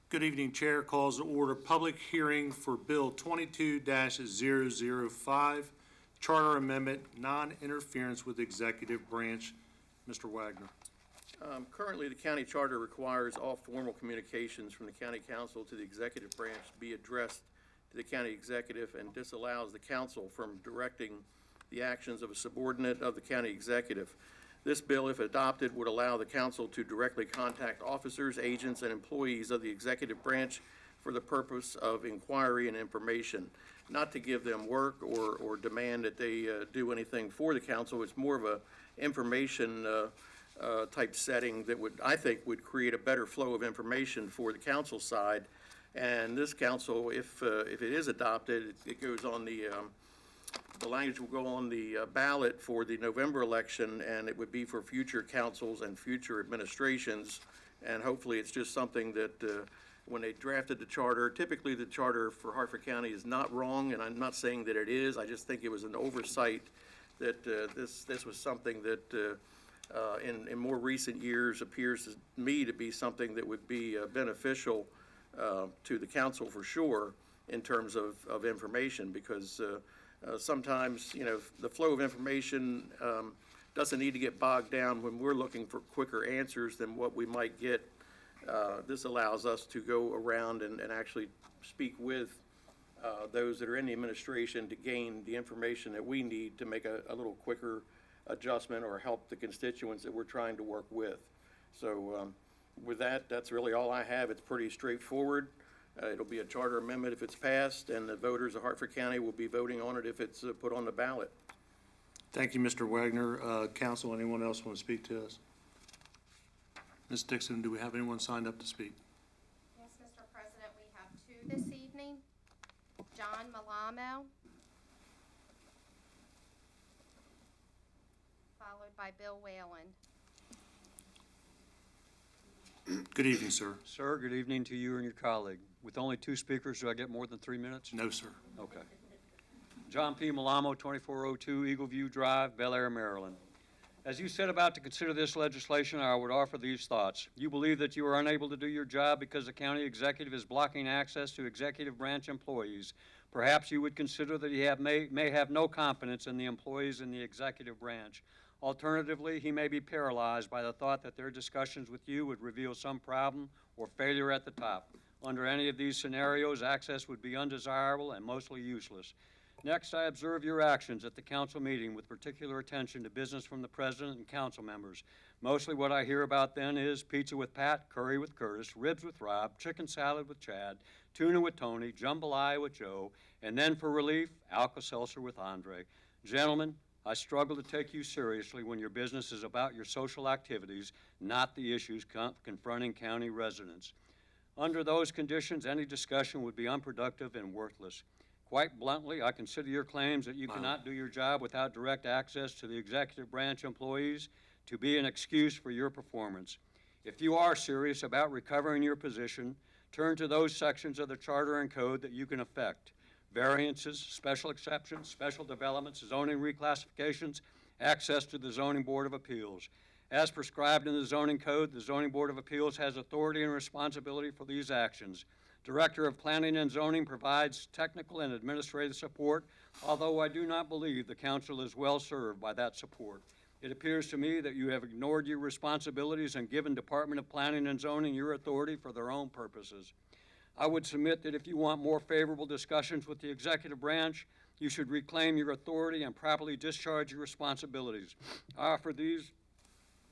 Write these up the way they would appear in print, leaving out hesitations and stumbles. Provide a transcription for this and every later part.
Good evening, Chair. Calls to order public hearing for Bill 22-005, Charter Amendment, Non-Interference with Executive Branch. Mr. Wagner. Currently, the county charter requires all formal communications from the county council to the executive branch be addressed to the county executive and disallows the council from directing the actions of a subordinate of the county executive. This bill, if adopted, would allow the council to directly contact officers, agents, and employees of the executive branch for the purpose of inquiry and information, not to give them work or demand that they do anything for the council. It's more of a information type setting that I think would create a better flow of information for the council side. And this council, if it is adopted, it goes on the language will go on the ballot for the November election, and it would be for future councils and future administrations. And hopefully it's just something that when they drafted the charter, typically the charter for Harford County is not wrong, and I'm not saying that it is. I just think it was an oversight that this was something that in more recent years appears to me to be something that would be beneficial to the council for sure in terms of information, because sometimes, the flow of information doesn't need to get bogged down when we're looking for quicker answers than what we might get. This allows us to go around and actually speak with those that are in the administration to gain the information that we need to make a little quicker adjustment or help the constituents that we're trying to work with. So with that, that's really all I have. It's pretty straightforward. It'll be a charter amendment if it's passed, and the voters of Harford County will be voting on it if it's put on the ballot. Thank you, Mr. Wagner. Council, anyone else want to speak to us? Ms. Dixon, do we have anyone signed up to speak? Yes, Mr. President, we have two this evening. John Malamo, followed by Bill Wayland. Good evening, sir. Sir, good evening to you and your colleague. With only two speakers, do I get more than 3 minutes? No, sir. Okay. John P. Malamo, 2402 Eagle View Drive, Bel Air, Maryland. As you set about to consider this legislation, I would offer these thoughts. You believe that you are unable to do your job because the county executive is blocking access to executive branch employees. Perhaps you would consider that he may have no confidence in the employees in the executive branch. Alternatively, he may be paralyzed by the thought that their discussions with you would reveal some problem or failure at the top. Under any of these scenarios, access would be undesirable and mostly useless. Next, I observe your actions at the council meeting with particular attention to business from the president and council members. Mostly what I hear about then is pizza with Pat, curry with Curtis, ribs with Rob, chicken salad with Chad, tuna with Tony, jambalaya with Joe, and then for relief, Alka-Seltzer with Andre. Gentlemen, I struggle to take you seriously when your business is about your social activities, not the issues confronting county residents. Under those conditions, any discussion would be unproductive and worthless. Quite bluntly, I consider your claims that you cannot do your job without direct access to the executive branch employees to be an excuse for your performance. If you are serious about recovering your position, turn to those sections of the charter and code that you can affect. Variances, special exceptions, special developments, zoning reclassifications, access to the Zoning Board of Appeals. As prescribed in the Zoning Code, the Zoning Board of Appeals has authority and responsibility for these actions. Director of Planning and Zoning provides technical and administrative support, although I do not believe the council is well served by that support. It appears to me that you have ignored your responsibilities and given Department of Planning and Zoning your authority for their own purposes. I would submit that if you want more favorable discussions with the executive branch, you should reclaim your authority and properly discharge your responsibilities. I offer these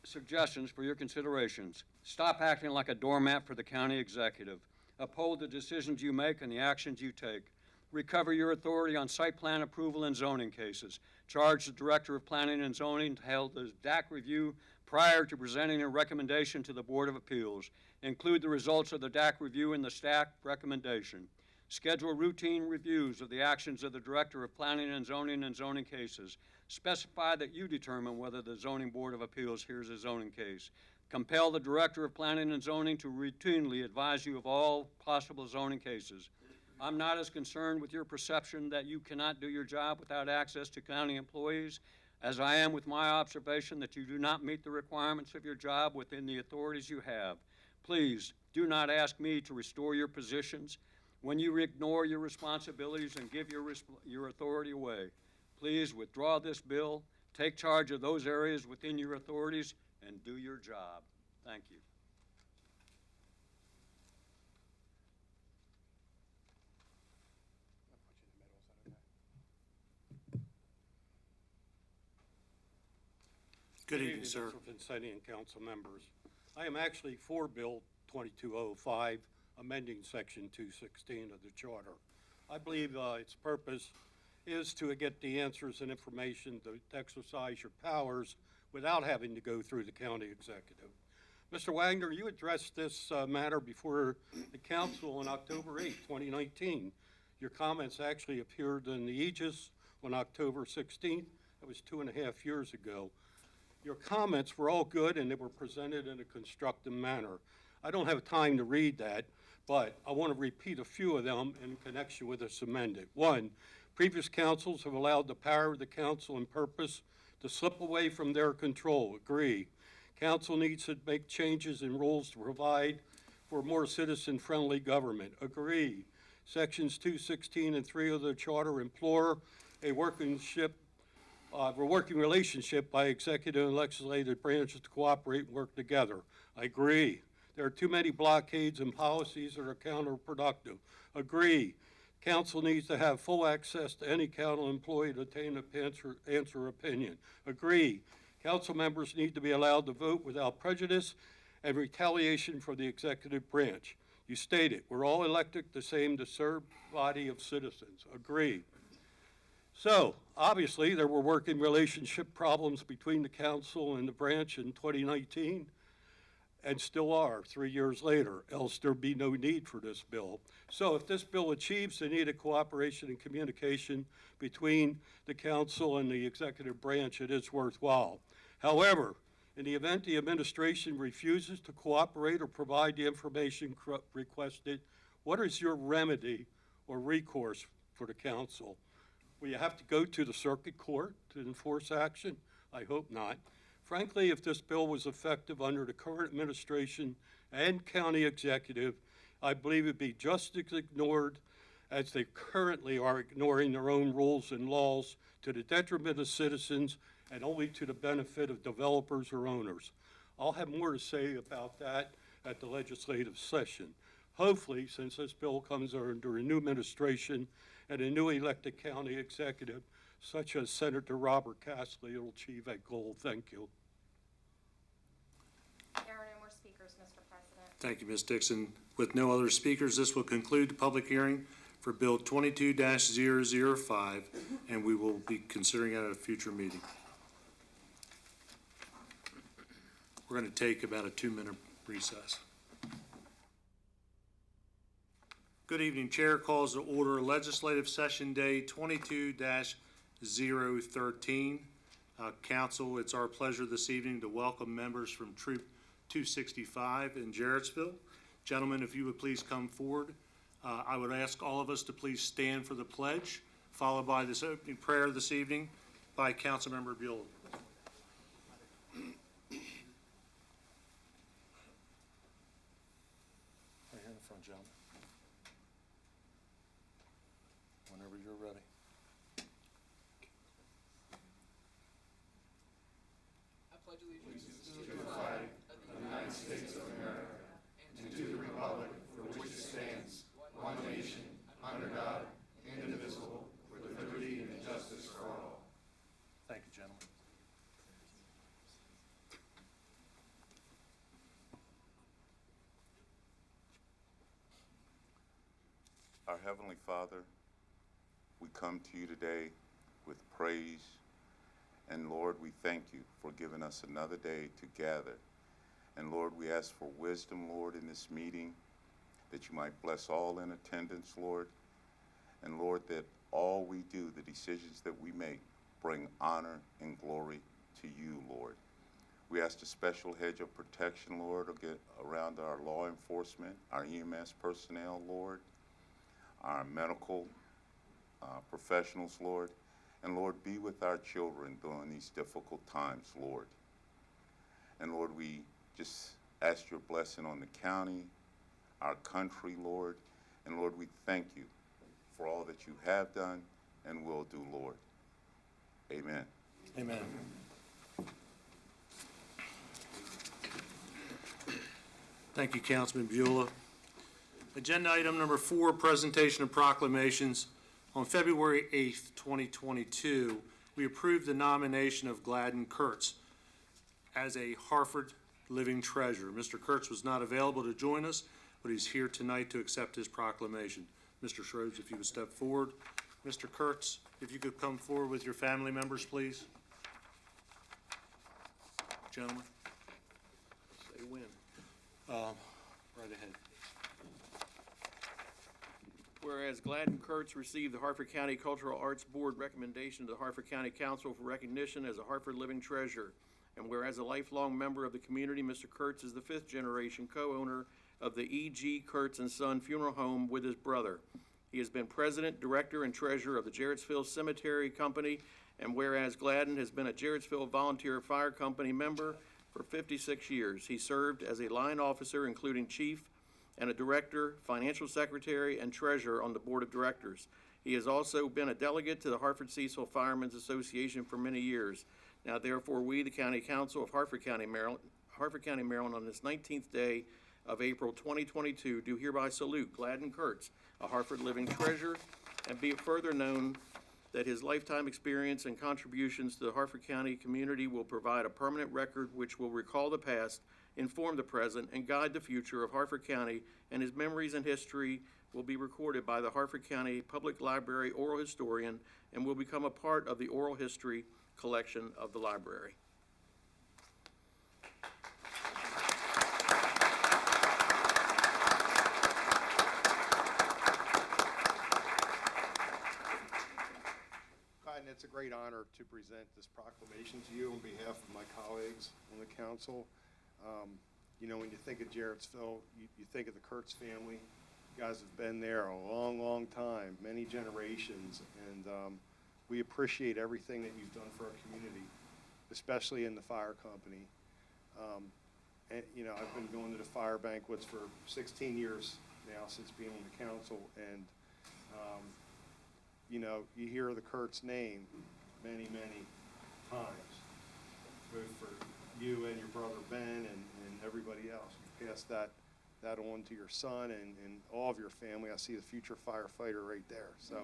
suggestions for your considerations. Stop acting like a doormat for the county executive. Uphold the decisions you make and the actions you take. Recover your authority on site plan approval and zoning cases. Charge the Director of Planning and Zoning to hold the DAC review prior to presenting a recommendation to the Board of Appeals. Include the results of the DAC review in the staff recommendation. Schedule routine reviews of the actions of the Director of Planning and zoning cases. Specify that you determine whether the Zoning Board of Appeals hears a zoning case. Compel the Director of Planning and Zoning to routinely advise you of all possible zoning cases. I'm not as concerned with your perception that you cannot do your job without access to county employees as I am with my observation that you do not meet the requirements of your job within the authorities you have. Please Do not ask me to restore your positions when you ignore your responsibilities and give your authority away. Please withdraw this bill, take charge of those areas within your authorities, and do your job. Thank you. Good evening, sir. Mr. Vincenti and council members. I am actually for Bill 2205, amending Section 216 of the Charter. I believe its purpose is to get the answers and information to exercise your powers without having to go through the county executive. Mr. Wagner, you addressed this matter before the council on October 8, 2019. Your comments actually appeared in the Aegis on October 16th. That was 2.5 years ago. Your comments were all good and they were presented in a constructive manner. I don't have time to read that, but I want to repeat a few of them in connection with this amendment. One, previous councils have allowed the power of the council and purpose to slip away from their control. Agree. Council needs to make changes in rules to provide for more citizen-friendly government. Agree. Sections 216 and 3 of the Charter implore a working relationship by executive and legislative branches to cooperate and work together. I agree. There are too many blockades and policies that are counterproductive. Agree. Council needs to have full access to any county employee to obtain an answer opinion. Agree. Council members need to be allowed to vote without prejudice and retaliation for the executive branch. You stated, we're all elected the same to serve body of citizens. Agree. So, obviously, there were working relationship problems between the council and the branch in 2019, and still are 3 years later, else there'd be no need for this bill. So if this bill achieves the needed cooperation and communication between the council and the executive branch, it is worthwhile. However, in the event the administration refuses to cooperate or provide the information requested, what is your remedy or recourse for the council? Will you have to go to the circuit court to enforce action? I hope not. Frankly, if this bill was effective under the current administration and county executive, I believe it'd be just as ignored as they currently are ignoring their own rules and laws to the detriment of citizens and only to the benefit of developers or owners. I'll have more to say about that at the legislative session. Hopefully, since this bill comes under a new administration and a new elected county executive, such as Senator Robert Castley, will achieve that goal. Thank you. There are no more speakers, Mr. President. Thank you, Ms. Dixon. With no other speakers, this will conclude the public hearing for Bill 22-005, and we will be considering it at a future meeting. We're going to take about a 2-minute recess. Good evening. Chair calls to order legislative session day 22-013. Council, it's our pleasure this evening to welcome members from Troop 265 in Jarrettsville. Gentlemen, if you would please come forward. I would ask all of us to please stand for the pledge, followed by this opening prayer this evening by Councilmember Buell. Right here in the front, gentlemen. Whenever you're ready. I pledge allegiance to the flag of the United States of America and to the republic for which it stands, one nation, under God, indivisible, with liberty and justice for all. Thank you, gentlemen. Our Heavenly Father, we come to you today with praise, and Lord, we thank you for giving us another day to gather. And Lord, we ask for wisdom, Lord, in this meeting, that you might bless all in attendance, Lord. And Lord, that all we do, the decisions that we make, bring honor and glory to you, Lord. We ask a special hedge of protection, Lord, around our law enforcement, our EMS personnel, Lord, our medical professionals, Lord. And Lord, be with our children during these difficult times, Lord. And Lord, we just ask your blessing on the county, our country, Lord. And Lord, we thank you for all that you have done and will do, Lord. Amen. Amen. Thank you, Councilman Beulah. Agenda item number 4, presentation of proclamations. On February 8th, 2022, we approved the nomination of Gladden Kurtz as a Harford Living Treasure. Mr. Kurtz was not available to join us, but he's here tonight to accept his proclamation. Mr. Schroeds, if you would step forward. Mr. Kurtz, if you could come forward with your family members, please. Gentlemen, Say when. right ahead. Whereas Gladden Kurtz received the Harford County Cultural Arts Board recommendation to the Harford County Council for recognition as a Harford Living Treasure. And whereas a lifelong member of the community, Mr. Kurtz is the 5th generation co-owner of the E.G. Kurtz and Son Funeral Home with his brother. He has been president, director, and treasurer of the Jarrettsville Cemetery Company. And whereas Gladden has been a Jarrettsville Volunteer Fire Company member for 56 years. He served as a line officer, including chief and a director, financial secretary, and treasurer on the board of directors. He has also been a delegate to the Harford Cecil Firemen's Association for many years. Now therefore, we, the County Council of Harford County, Maryland, on this 19th day of April 2022, do hereby salute Gladden Kurtz, a Harford Living Treasure, and be it further known that his lifetime experience and contributions to the Harford County community will provide a permanent record which will recall the past, inform the present, and guide the future of Harford County, and his memories and history will be recorded by the Harford County Public Library oral historian and will become a part of the oral history collection of the library. Gladden, it's a great honor to present this proclamation to you on behalf of my colleagues on the council. You know, when you think of Jarrettsville, you think of the Kurtz family. You guys have been there a long, long time, many generations, and we appreciate everything that you've done for our community, especially in the fire company. And, you know, I've been going to the fire banquets for 16 years now since being on the council, and you know, you hear the Kurtz name many, many times, both for you and your brother Ben and everybody else. You passed that on to your son and all of your family. I see the future firefighter right there. So,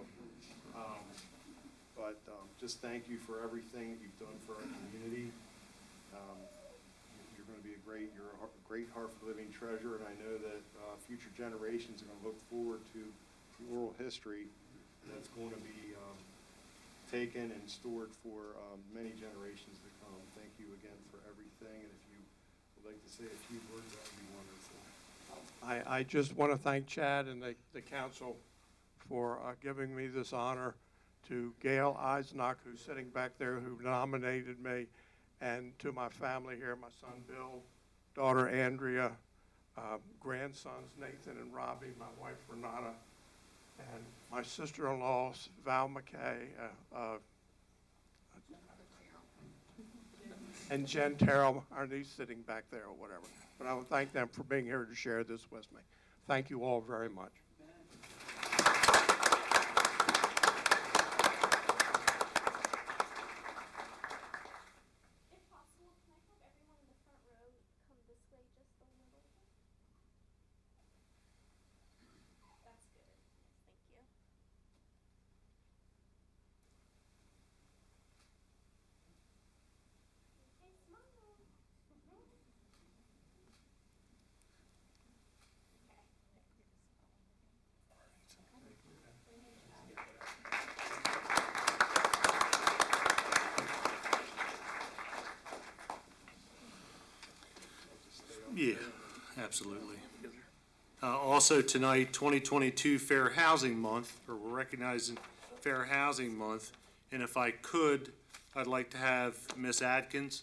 just thank you for everything that you've done for our community. You're going to be you're a great Harford Living Treasure, and I know that future generations are going to look forward to the oral history that's going to be taken and stored for many generations to come. Thank you again for everything, and if you would like to say a few words, that would be wonderful. I just want to thank Chad and the council for giving me this honor, to Gail Eisnock, who's sitting back there, who nominated me, and to my family here, my son Bill, daughter Andrea, grandsons Nathan and Robbie, my wife Renata, and my sister-in-law Val McKay, and Jen Terrell, our niece, sitting back there or whatever. But I would thank them for being here to share this with me. Thank you all very much. If possible, can I have everyone in the front row come this way just a little bit? That's good. Thank you. Okay, smile. Yeah, absolutely. Also tonight, 2022 Fair Housing Month, or we're recognizing Fair Housing Month. And if I could, I'd like to have Ms. Adkins,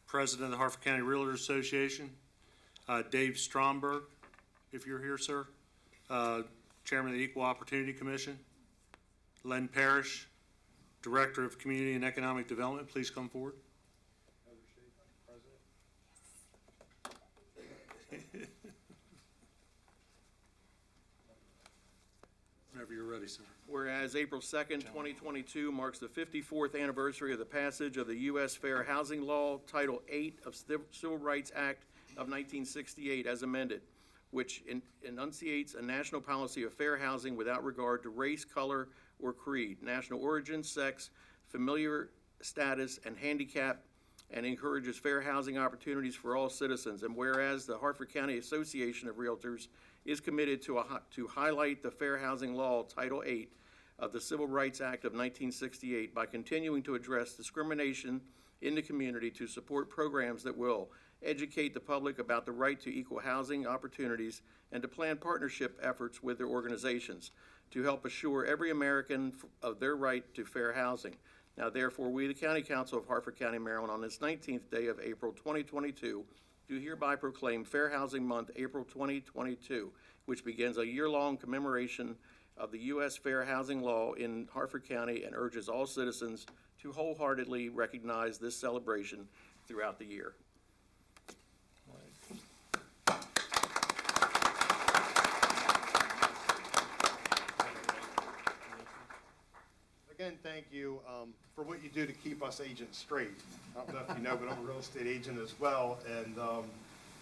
President of the Harford County Realtors Association, Dave Stromberg, if you're here, sir, Chairman of the Equal Opportunity Commission, Len Parrish, Director of Community and Economic Development, please come forward. Whenever you're ready, sir. Whereas April 2nd, 2022 marks the 54th anniversary of the passage of the U.S. Fair Housing Law, Title VIII of Civil Rights Act of 1968 as amended, which enunciates a national policy of fair housing without regard to race, color, or creed, national origin, sex, familiar status, and handicap, and encourages fair housing opportunities for all citizens. And whereas the Harford County Association of Realtors is committed to highlight the Fair Housing Law, Title VIII of the Civil Rights Act of 1968 by continuing to address discrimination in the community, to support programs that will educate the public about the right to equal housing opportunities, and to plan partnership efforts with their organizations to help assure every American of their right to fair housing. Now therefore, we, the County Council of Harford County, Maryland, on this 19th day of April 2022, do hereby proclaim Fair Housing Month, April 2022, which begins a year-long commemoration of the U.S. Fair Housing Law in Harford County, and urges all citizens to wholeheartedly recognize this celebration throughout the year. Again, thank you for what you do to keep us agents straight. I don't know if you know, but I'm a real estate agent as well, and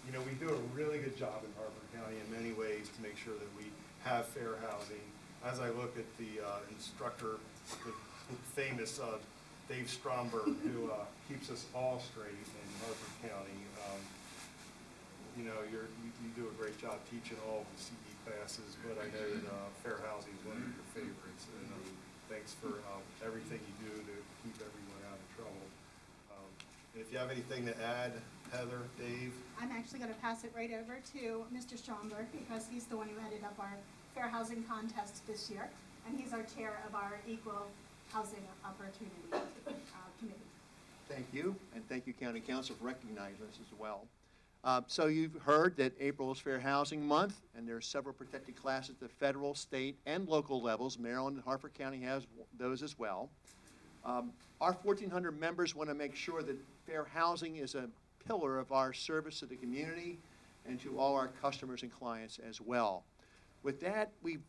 you know, we do a really good job in Harford County in many ways to make sure that we have fair housing. As I look at the instructor, the famous Dave Stromberg, who keeps us all straight in Harford County, you know, you do a great job teaching all the CE classes, but I know that fair housing is one of your favorites, and thanks for everything you do to keep everyone out of trouble. And if you have anything to add, Heather, Dave? I'm actually going to pass it right over to Mr. Stromberg, because he's the one who headed up our Fair Housing Contest this year, and he's our chair of our Equal Housing Opportunity Committee. Thank you, and thank you, County Council, for recognizing us as well. So you've heard that April is Fair Housing Month, and there are several protected classes at the federal, state, and local levels. Maryland and Harford County has those as well. Our 1,400 members want to make sure that fair housing is a pillar of our service to the community and to all our customers and clients as well. With that, we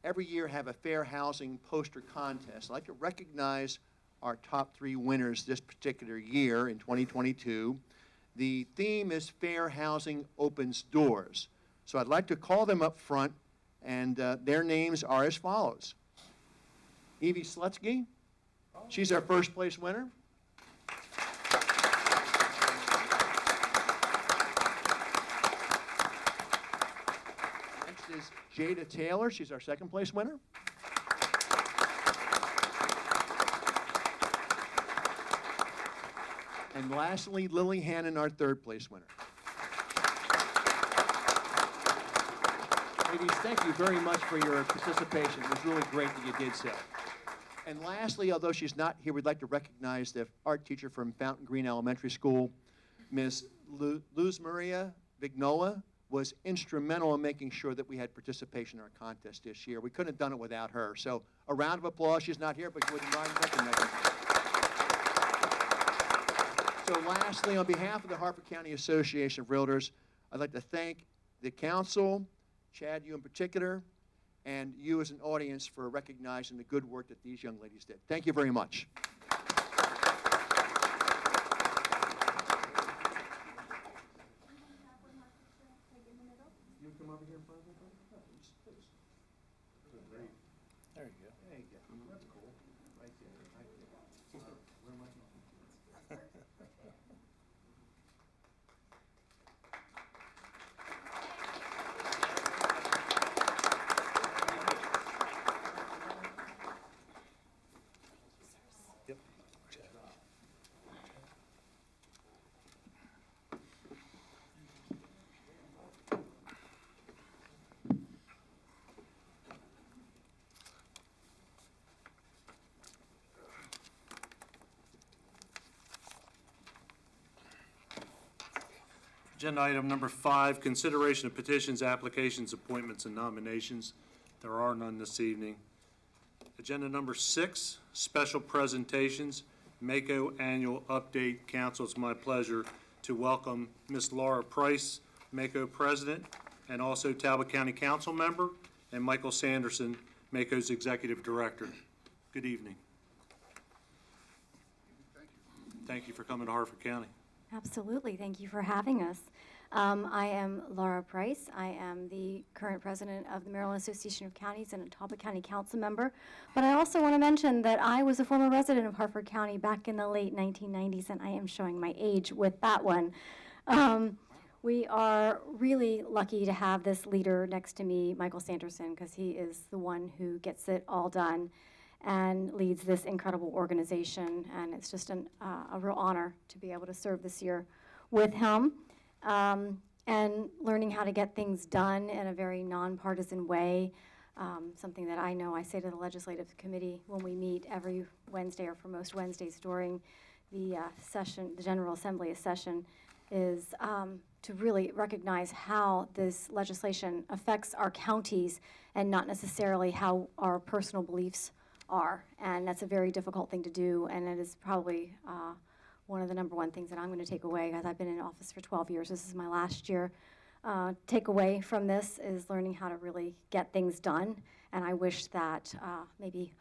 every year have a fair housing poster contest. I'd like to recognize our top 3 winners this particular year in 2022. The theme is Fair Housing Opens Doors. So I'd like to call them up front, and their names are as follows. Evie Slutsky, she's our first place winner. Next is Jada Taylor, she's our second place winner. And lastly, Lily Hannon, our third place winner. Ladies, thank you very much for your participation. It was really great that you did so. And lastly, although she's not here, we'd like to recognize the art teacher from Fountain Green Elementary School, Ms. Luz Maria Vignola, was instrumental in making sure that we had participation in our contest this year. We couldn't have done it without her. So a round of applause. She's not here, but you wouldn't mind recognizing her. So lastly, on behalf of the Harford County Association of Realtors, I'd like to thank the council, Chad, you in particular, and you as an audience for recognizing the good work that these young ladies did. Thank you very much. You come over here in front of me, please. Great. There you go. There you go. That's cool. Right there, right there. Where am I? Agenda item number 5, consideration of petitions, applications, appointments, and nominations. There are none this evening. Agenda number 6, special presentations, Mako Annual Update. Council, it's my pleasure to welcome Ms. Laura Price, Mako President, and also Talbot County Council member, and Michael Sanderson, MACO's Executive Director. Good evening. Thank you for coming to Harford County. Absolutely. Thank you for having us. I am Laura Price. I am the current president of the Maryland Association of Counties and a Talbot County Council member. But I also want to mention that I was a former resident of Harford County back in the late 1990s, and I am showing my age with that one. We are really lucky to have this leader next to me, Michael Sanderson, because he is the one who gets it all done and leads this incredible organization. And it's just a real honor to be able to serve this year with him and learning how to get things done in a very nonpartisan way. Something that I know I say to the Legislative Committee when we meet every Wednesday, or for most Wednesdays during the session, the General Assembly session, is to really recognize how this legislation affects our counties and not necessarily how our personal beliefs are. And that's a very difficult thing to do, and it is probably one of the number one things that I'm going to take away, because I've been in office for 12 years. This is my last year. Take away from this is learning how to really get things done, and I wish that maybe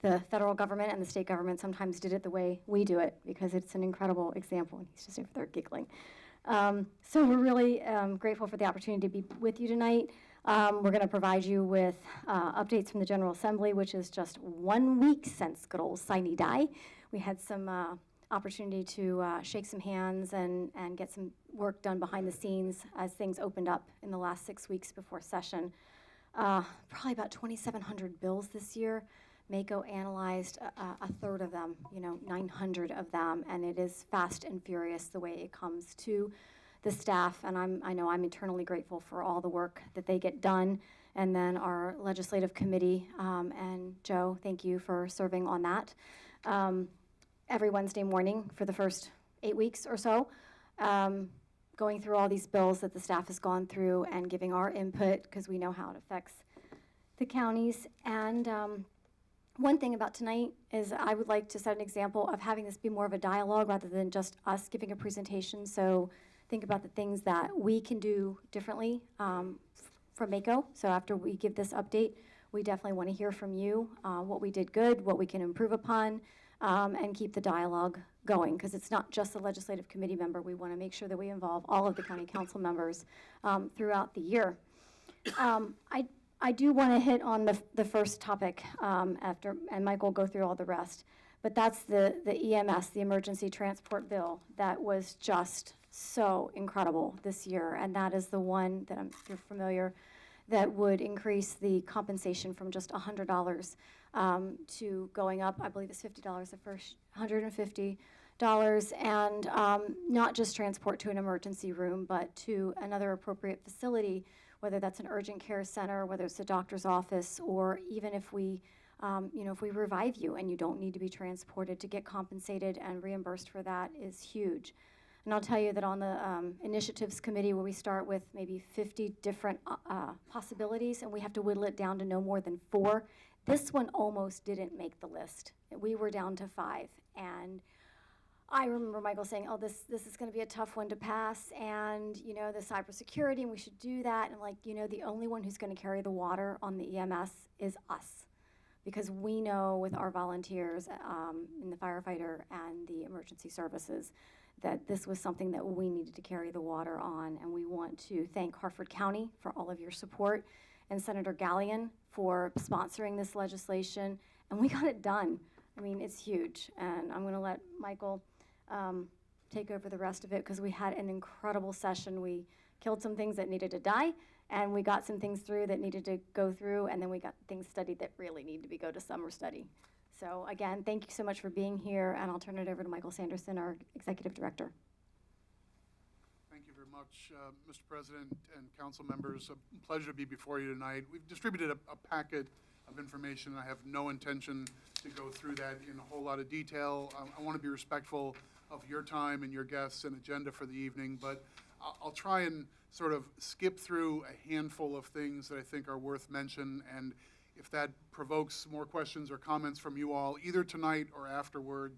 the federal government and the state government sometimes did it the way we do it, because it's an incredible example, and he's just over there giggling. So we're really grateful for the opportunity to be with you tonight. We're going to provide you with updates from the General Assembly, which is just 1 week since good old sine die. We had some opportunity to shake some hands and get some work done behind the scenes as things opened up in the last 6 weeks before session. Probably about 2,700 bills this year. MACO analyzed a third of them, 900 of them, and it is fast and furious the way it comes to the staff, and I know I'm eternally grateful for all the work that they get done, and then our legislative committee, and Joe, thank you for serving on that. Every Wednesday morning for the first 8 weeks or so, going through all these bills that the staff has gone through and giving our input, because we know how it affects the counties. And one thing about tonight is I would like to set an example of having this be more of a dialogue rather than just us giving a presentation. So think about the things that we can do differently from MACO. So after we give this update, we definitely want to hear from you, what we did good, what we can improve upon, and keep the dialogue going, because it's not just the legislative committee member. We want to make sure that we involve all of the county council members throughout the year. I do want to hit on the first topic after, and Mike will go through all the rest, but that's the EMS, the Emergency Transport Bill, that was just so incredible this year, and that is the one that if you're familiar, that would increase the compensation from just $100 to going up, I believe it's $50 the first, $150, and not just transport to an emergency room, but to another appropriate facility, whether that's an urgent care center, whether it's a doctor's office, or even if we, if we revive you and you don't need to be transported, to get compensated and reimbursed for that is huge. And I'll tell you that on the initiatives committee, where we start with maybe 50 different possibilities, and we have to whittle it down to no more than 4, this one almost didn't make the list. We were down to 5, and I remember Michael saying, oh, this is going to be a tough one to pass, and, the cybersecurity, and we should do that. And, the only one who's going to carry the water on the EMS is us, because we know with our volunteers in the firefighter and the emergency services that this was something that we needed to carry the water on. And we want to thank Harford County for all of your support, and Senator Gallion for sponsoring this legislation, and we got it done. I mean, it's huge, and I'm going to let Michael take over the rest of it, because we had an incredible session. We killed some things that needed to die, and we got some things through that needed to go through, and then we got things studied that really need to go to summer study. So again, thank you so much for being here, and I'll turn it over to Michael Sanderson, our Executive Director. Thank you very much, Mr. President and council members. A pleasure to be before you tonight. We've distributed a packet of information. I have no intention to go through that in a whole lot of detail. I want to be respectful of your time and your guests and agenda for the evening, but I'll try and sort of skip through a handful of things that I think are worth mention, and if that provokes more questions or comments from you all, either tonight or afterward,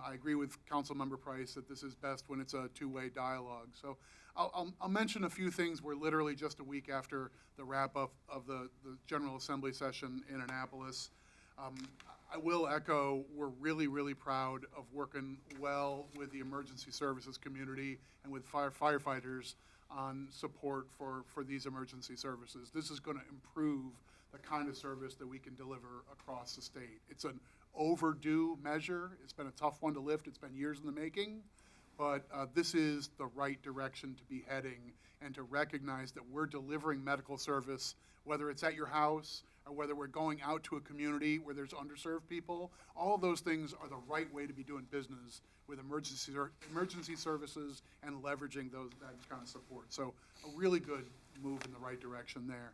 I agree with Councilmember Price that this is best when it's a two-way dialogue. So I'll mention a few things. We're literally just a week after the wrap-up of the General Assembly session in Annapolis. I will echo, we're really, really proud of working well with the emergency services community and with firefighters on support for these emergency services. This is going to improve the kind of service that we can deliver across the state. It's an overdue measure. It's been a tough one to lift. It's been years in the making, but this is the right direction to be heading, and to recognize that we're delivering medical service, whether it's at your house or whether we're going out to a community where there's underserved people. All of those things are the right way to be doing business with emergency services and leveraging that kind of support. So a really good move in the right direction there.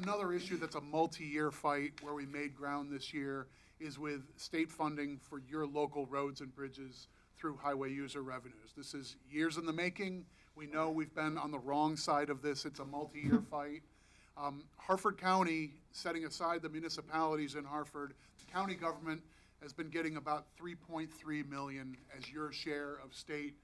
Another issue that's a multi-year fight where we made ground this year is with state funding for your local roads and bridges through highway user revenues. This is years in the making. We know we've been on the wrong side of this. It's a multi-year fight. Harford County, setting aside the municipalities in Harford, the county government has been getting about $3.3 million as your share of state.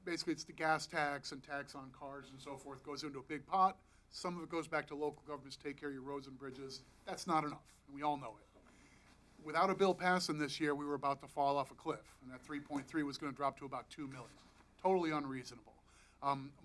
Basically, it's the gas tax and tax on cars and so forth goes into a big pot. Some of it goes back to local governments to take care of your roads and bridges. That's not enough, and we all know it. Without a bill passing this year, we were about to fall off a cliff, and that 3.3 was going to drop to about 2 million. Totally unreasonable.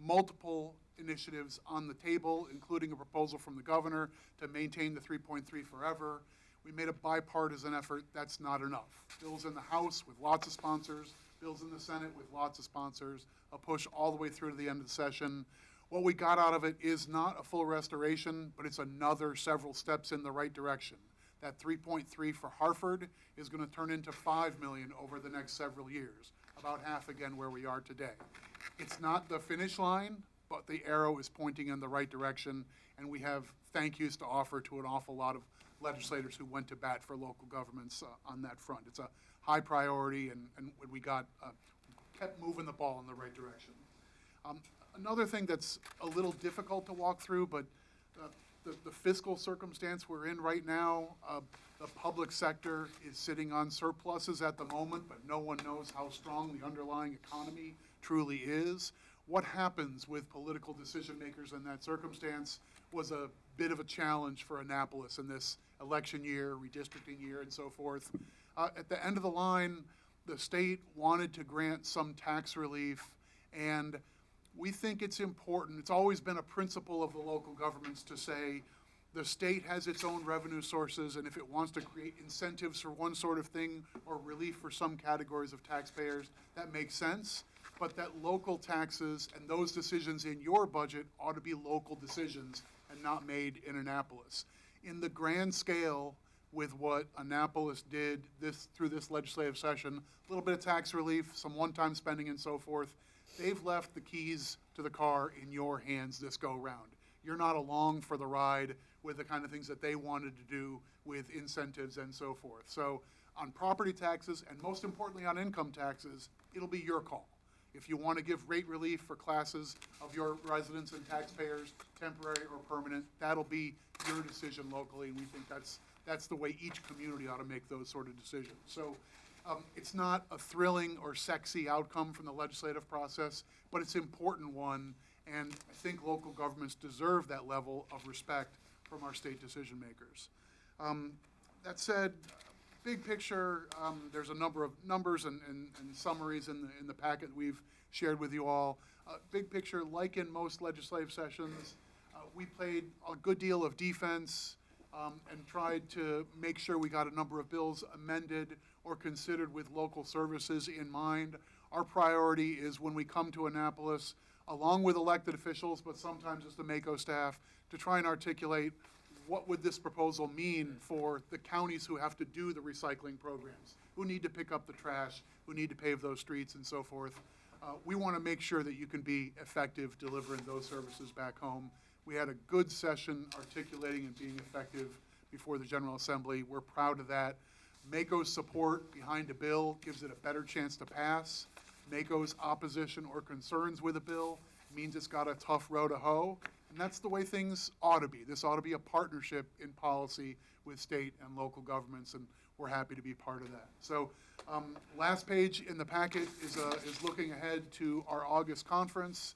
Multiple initiatives on the table, including a proposal from the governor to maintain the 3.3 forever. We made a bipartisan effort. That's not enough. Bills in the House with lots of sponsors, bills in the Senate with lots of sponsors, a push all the way through to the end of the session. What we got out of it is not a full restoration, but it's another several steps in the right direction. That 3.3 for Harford is going to turn into 5 million over the next several years, about half again where we are today. It's not the finish line, but the arrow is pointing in the right direction, and we have thank yous to offer to an awful lot of legislators who went to bat for local governments on that front. It's a high priority, and we got kept moving the ball in the right direction. Another thing that's a little difficult to walk through, but the fiscal circumstance we're in right now, the public sector is sitting on surpluses at the moment, but no one knows how strong the underlying economy truly is. What happens with political decision makers in that circumstance was a bit of a challenge for Annapolis in this election year, redistricting year, and so forth. At the end of the line, the state wanted to grant some tax relief, and we think it's important. It's always been a principle of the local governments to say the state has its own revenue sources, and if it wants to create incentives for one sort of thing or relief for some categories of taxpayers, that makes sense. But that local taxes and those decisions in your budget ought to be local decisions and not made in Annapolis. In the grand scale, with what Annapolis did through this legislative session, a little bit of tax relief, some one-time spending and so forth, they've left the keys to the car in your hands this go-round. You're not along for the ride with the kind of things that they wanted to do with incentives and so forth. So on property taxes, and most importantly on income taxes, it'll be your call. If you want to give rate relief for classes of your residents and taxpayers, temporary or permanent, that'll be your decision locally, and we think that's the way each community ought to make those sort of decisions. So it's not a thrilling or sexy outcome from the legislative process, but it's an important one, and I think local governments deserve that level of respect from our state decision makers. That said, big picture, there's a number of numbers and summaries in the packet we've shared with you all. Big picture, like in most legislative sessions, we played a good deal of defense and tried to make sure we got a number of bills amended or considered with local services in mind. Our priority is when we come to Annapolis, along with elected officials, but sometimes it's the MACO staff, to try and articulate what would this proposal mean for the counties who have to do the recycling programs, who need to pick up the trash, who need to pave those streets and so forth. We want to make sure that you can be effective delivering those services back home. We had a good session articulating and being effective before the General Assembly. We're proud of that. MACO's support behind a bill gives it a better chance to pass. MACO's opposition or concerns with a bill means it's got a tough row to hoe, And that's the way things ought to be. This ought to be a partnership in policy with state and local governments, and we're happy to be part of that. So last page in the packet is looking ahead to our August conference.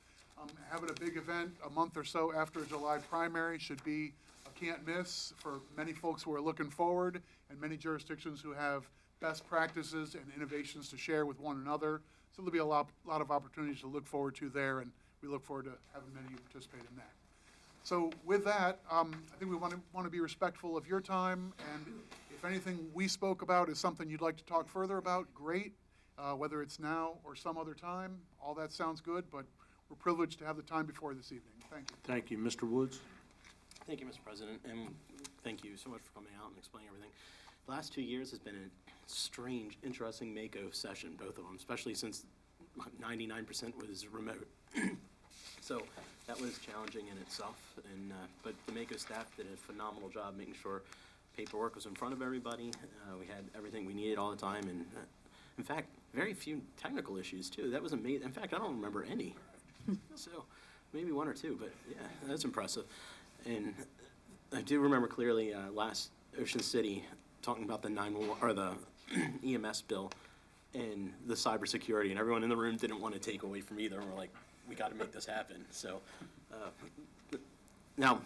Having a big event a month or so after a July primary should be a can't miss for many folks who are looking forward and many jurisdictions who have best practices and innovations to share with one another. So there'll be a lot of opportunities to look forward to there, and we look forward to having many of you participate in that. So with that, I think we want to be respectful of your time, and if anything we spoke about is something you'd like to talk further about, great. Whether it's now or some other time, all that sounds good, but we're privileged to have the time before this evening. Thank you. Thank you. Mr. Woods? Thank you, Mr. President, and thank you so much for coming out and explaining everything. The last 2 years has been a strange, interesting Mako session, both of them, especially since 99% was remote. So that was challenging in itself, and but the Mako staff did a phenomenal job making sure paperwork was in front of everybody. We had everything we needed all the time, and in fact, very few technical issues too. That was amazing. In fact, I don't remember any. So maybe one or two, but yeah, that's impressive. And I do remember clearly last Ocean City talking about the 911 or the EMS bill and the cybersecurity, and everyone in the room didn't want to take away from either. And we're like, we got to make this happen. So now,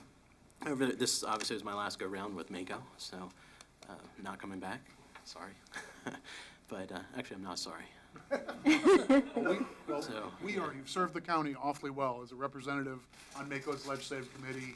this obviously was my last go round with Mako, so not coming back. Sorry, but actually, I'm not sorry. We are. You've served the county awfully well as a representative on Mako's legislative committee.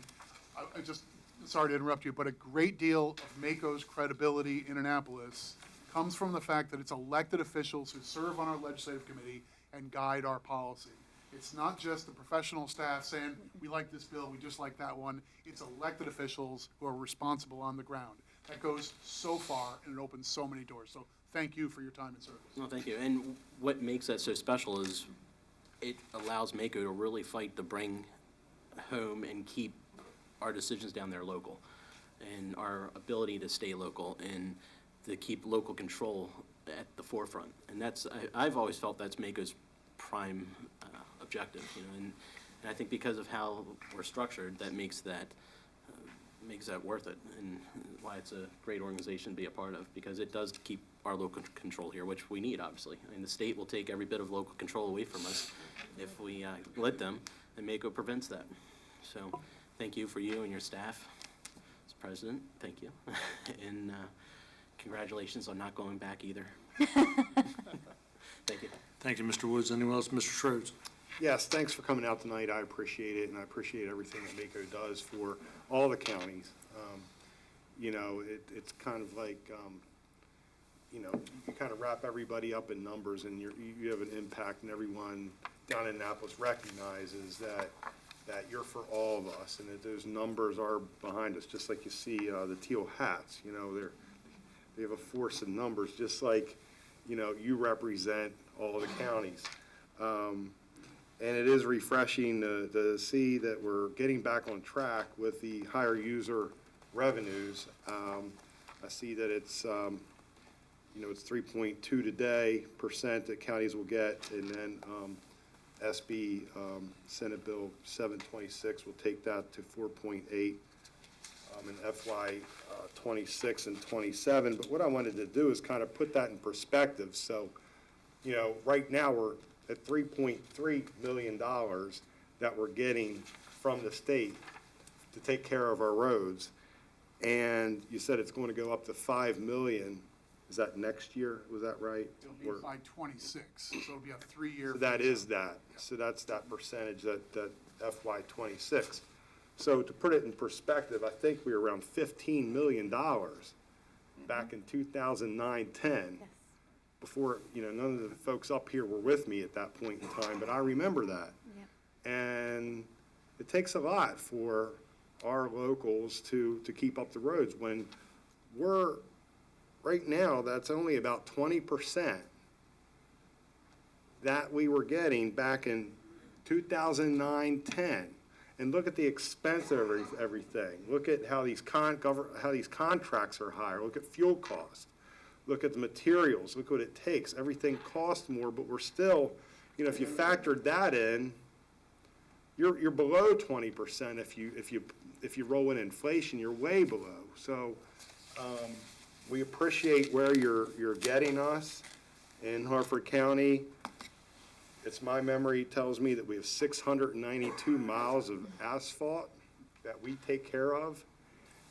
I just, sorry to interrupt you, but a great deal of Mako's credibility in Annapolis comes from the fact that it's elected officials who serve on our legislative committee and guide our policy. It's not just the professional staff saying, we like this bill, we just like that one. It's elected officials who are responsible on the ground. That goes so far, and it opens so many doors. So thank you for your time and service. No, thank you. And what makes that so special is it allows Mako to really fight to bring home and keep our decisions down there local, and our ability to stay local and to keep local control at the forefront. And that's, I've always felt that's Mako's prime objective, you know, and I think because of how we're structured, that makes that worth it, and why it's a great organization to be a part of, because it does keep our local control here, which we need, obviously. I mean, the state will take every bit of local control away from us if we let them, and Mako prevents that. So thank you for you and your staff. As president, thank you. And congratulations on not going back either. Thank you. Thank you, Mr. Woods. Anyone else? Mr. Schroeds? Yes, thanks for coming out tonight. I appreciate it, and I appreciate everything that Mako does for all the counties. You know, it's kind of like, you know, you kind of wrap everybody up in numbers, and you have an impact, and everyone down in Annapolis recognizes that you're for all of us, and that those numbers are behind us, just like you see the teal hats. You know, they have a force in numbers, just like, you know, you represent all of the counties. And it is refreshing to see that we're getting back on track with the higher user revenues. I see that it's, you know, it's 3.2 today % that counties will get, and then SB Senate Bill 726 will take that to 4.8 in FY 26 and 27. But what I wanted to do is kind of put that in perspective. So, you know, right now we're at $3.3 million that we're getting from the state to take care of our roads. And you said it's going to go up to $5 million. Is that next year? Was that right? It'll be by 26, so it'll be a 3-year. So that is that. Yeah. So that's that percentage, that FY 26. So to put it in perspective, I think we were around $15 million back in 2009-10. Yes. Before, you know, none of the folks up here were with me at that point in time, but I remember that. Yep. And it takes a lot for our locals to keep up the roads when we're, right now, that's only about 20% that we were getting back in 2009-10. And look at the expense of everything. Look at how these contracts are higher. Look at fuel costs. Look at the materials, look what it takes. Everything costs more, but we're still, you know, if you factored that in, you're below 20%. If you roll in inflation, you're way below. So we appreciate where you're getting us in Harford County. It's my memory tells me that we have 692 miles of asphalt that we take care of.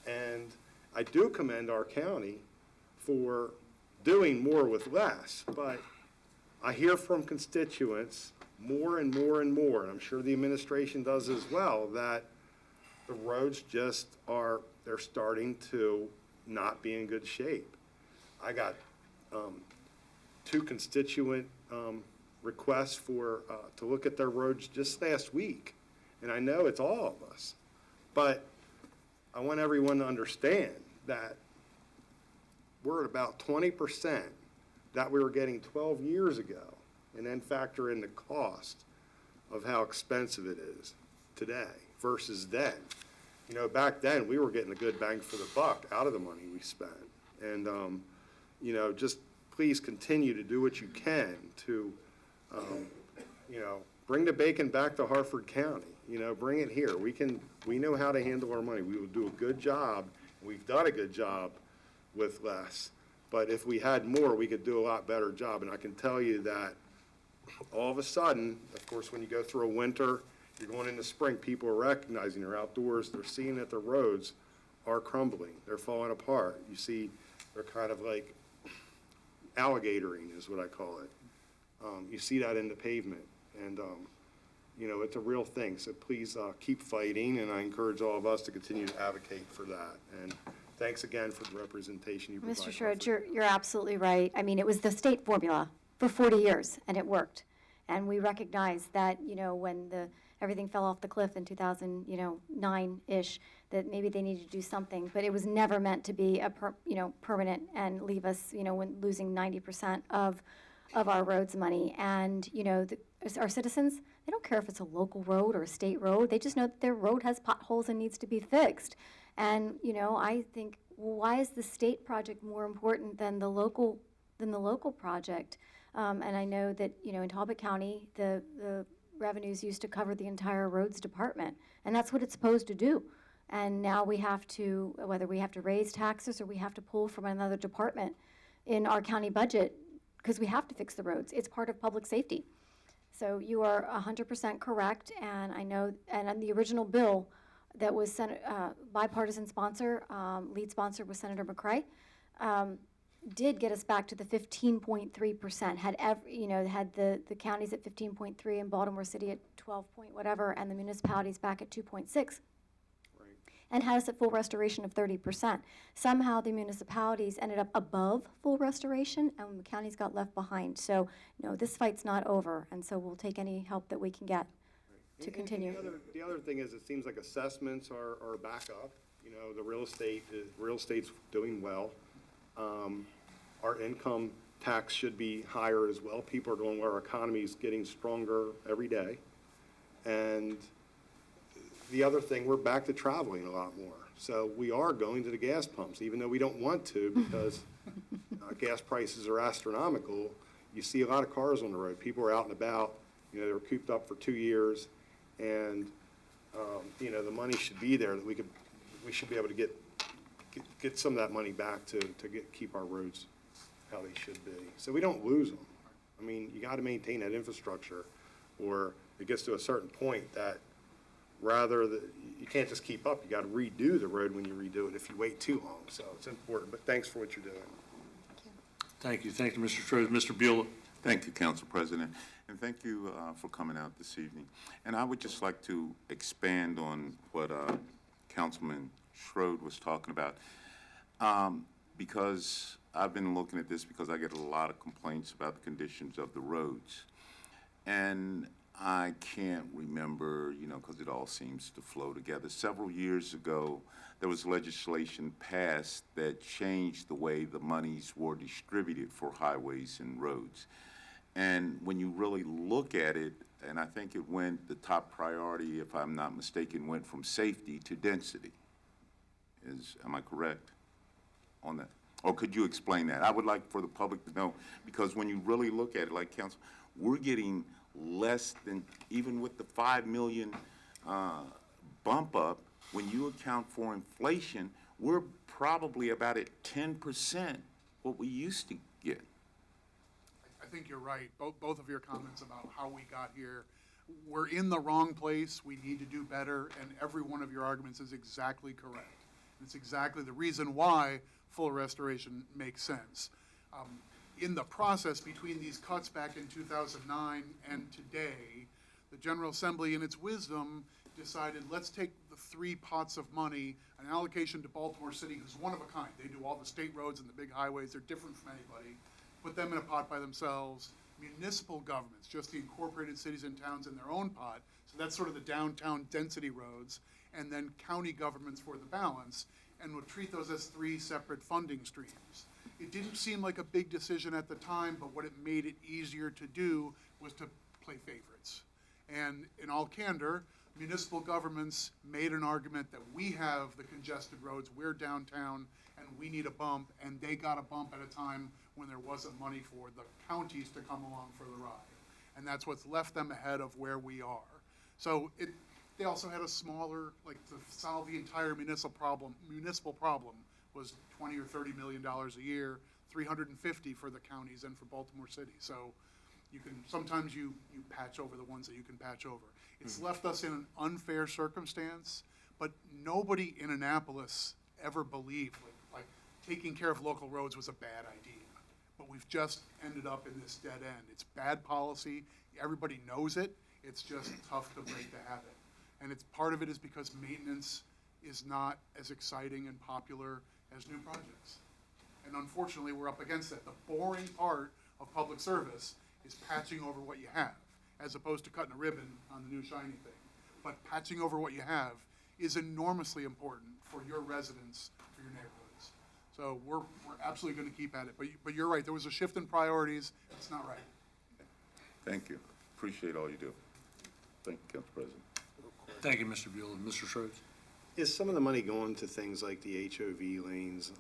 And I do commend our county for doing more with less, but I hear from constituents more and more and more, and I'm sure the administration does as well, that the roads just they're starting to not be in good shape. I got 2 constituent requests to look at their roads just last week, and I know it's all of us, but I want everyone to understand that we're at about 20% that we were getting 12 years ago, and then factor in the cost of how expensive it is today versus then. You know, back then, we were getting a good bang for the buck out of the money we spent. And, you know, just please continue to do what you can to, you know, bring the bacon back to Harford County. You know, bring it here. We know how to handle our money. We will do a good job. We've done a good job with less. But if we had more, we could do a lot better job. And I can tell you that all of a sudden, of course, when you go through a winter, you're going into spring, people are recognizing they're outdoors, they're seeing that the roads are crumbling, they're falling apart. You see, they're kind of like alligatoring is what I call it. You see that in the pavement, and you know, it's a real thing. So please keep fighting, and I encourage all of us to continue to advocate for that. And thanks again for the representation you provide. Mr. Sherrod, you're absolutely right. I mean, it was the state formula for 40 years, and it worked. And we recognize that, you know, when everything fell off the cliff in 2009-ish, that maybe they needed to do something. But it was never meant to be permanent and leave us, you know, when losing 90% of our roads money. And, you know, our citizens, they don't care if it's a local road or a state road. They just know that their road has potholes and needs to be fixed. And, you know, I think, well, why is the state project more important than the local project? And I know that, you know, in Talbot County, the revenues used to cover the entire roads department, and that's what it's supposed to do. And now we have to, whether we have to raise taxes or we have to pull from another department in our county budget, because we have to fix the roads. It's part of public safety. So you are 100% correct, and I know, and on the original bill that was bipartisan sponsor, lead sponsor was Senator McCray, did get us back to the 15.3%. Had the counties at 15.3 and Baltimore City at 12 point whatever, and the municipalities back at 2.6. Right. And had us at full restoration of 30%. Somehow the municipalities ended up above full restoration, and the counties got left behind. So, no, this fight's not over, and so we'll take any help that we can get to continue. The other thing is, it seems like assessments are back up. You know, the real estate's doing well. Our income tax should be higher as well. People are doing well. Our economy is getting stronger every day. And the other thing, we're back to traveling a lot more. So we are going to the gas pumps, even though we don't want to, because gas prices are astronomical. You see a lot of cars on the road. People are out and about. You know, they were cooped up for 2 years. And, you know, the money should be there that we should be able to get some of that money back to keep our roads how they should be. So we don't lose them. I mean, you got to maintain that infrastructure, or it gets to a certain point that you can't just keep up. You got to redo the road when you redo it if you wait too long. So it's important. But thanks for what you're doing. Thank you. Thank you, Mr. Schroeder. Mr. Bueller. Thank you, Council President, and thank you for coming out this evening. And I would just like to expand on what Councilman Schroeder was talking about, because I've been looking at this because I get a lot of complaints about the conditions of the roads. And I can't remember, you know, because it all seems to flow together. Several years ago, there was legislation passed that changed the way the monies were distributed for highways and roads. And when you really look at it, and I think it went, the top priority, if I'm not mistaken, went from safety to density. Am I correct on that? Or could you explain that? I would like for the public to know, because when you really look at it, like Council, we're getting less than, even with the $5 million bump up, when you account for inflation, we're probably about at 10% what we used to get. I think you're right. Both of your comments about how we got here. We're in the wrong place. We need to do better, and every one of your arguments is exactly correct. It's exactly the reason why full restoration makes sense. In the process between these cuts back in 2009 and today, the General Assembly, in its wisdom, decided, let's take the 3 pots of money, an allocation to Baltimore City, who's one of a kind. They do all the state roads and the big highways. They're different from anybody. Put them in a pot by themselves. Municipal governments, just the incorporated cities and towns in their own pot. So that's sort of the downtown density roads. And then county governments for the balance. And we'll treat those as 3 separate funding streams. It didn't seem like a big decision at the time, but what it made it easier to do was to play favorites. And in all candor, municipal governments made an argument that we have the congested roads, we're downtown, and we need a bump, and they got a bump at a time when there wasn't money for the counties to come along for the ride. And that's what's left them ahead of where we are. So they also had a smaller, like to solve the entire municipal problem was $20 or $30 million a year, $350 for the counties and for Baltimore City. So you can, sometimes you patch over the ones that you can patch over. It's left us in an unfair circumstance, but nobody in Annapolis ever believed like taking care of local roads was a bad idea. But we've just ended up in this dead end. It's bad policy. Everybody knows it. It's just tough to break the habit. And it's part of it is because maintenance is not as exciting and popular as new projects. And unfortunately, we're up against that. The boring part of public service is patching over what you have, as opposed to cutting a ribbon on the new shiny thing. But patching over what you have is enormously important for your residents, for your neighborhoods. So we're absolutely going to keep at it. But you're right, there was a shift in priorities. It's not right. Thank you. Appreciate all you do. Thank you, Council President. Thank you, Mr. Buell. Mr. Schroeder? Is some of the money going to things like the HOV lanes,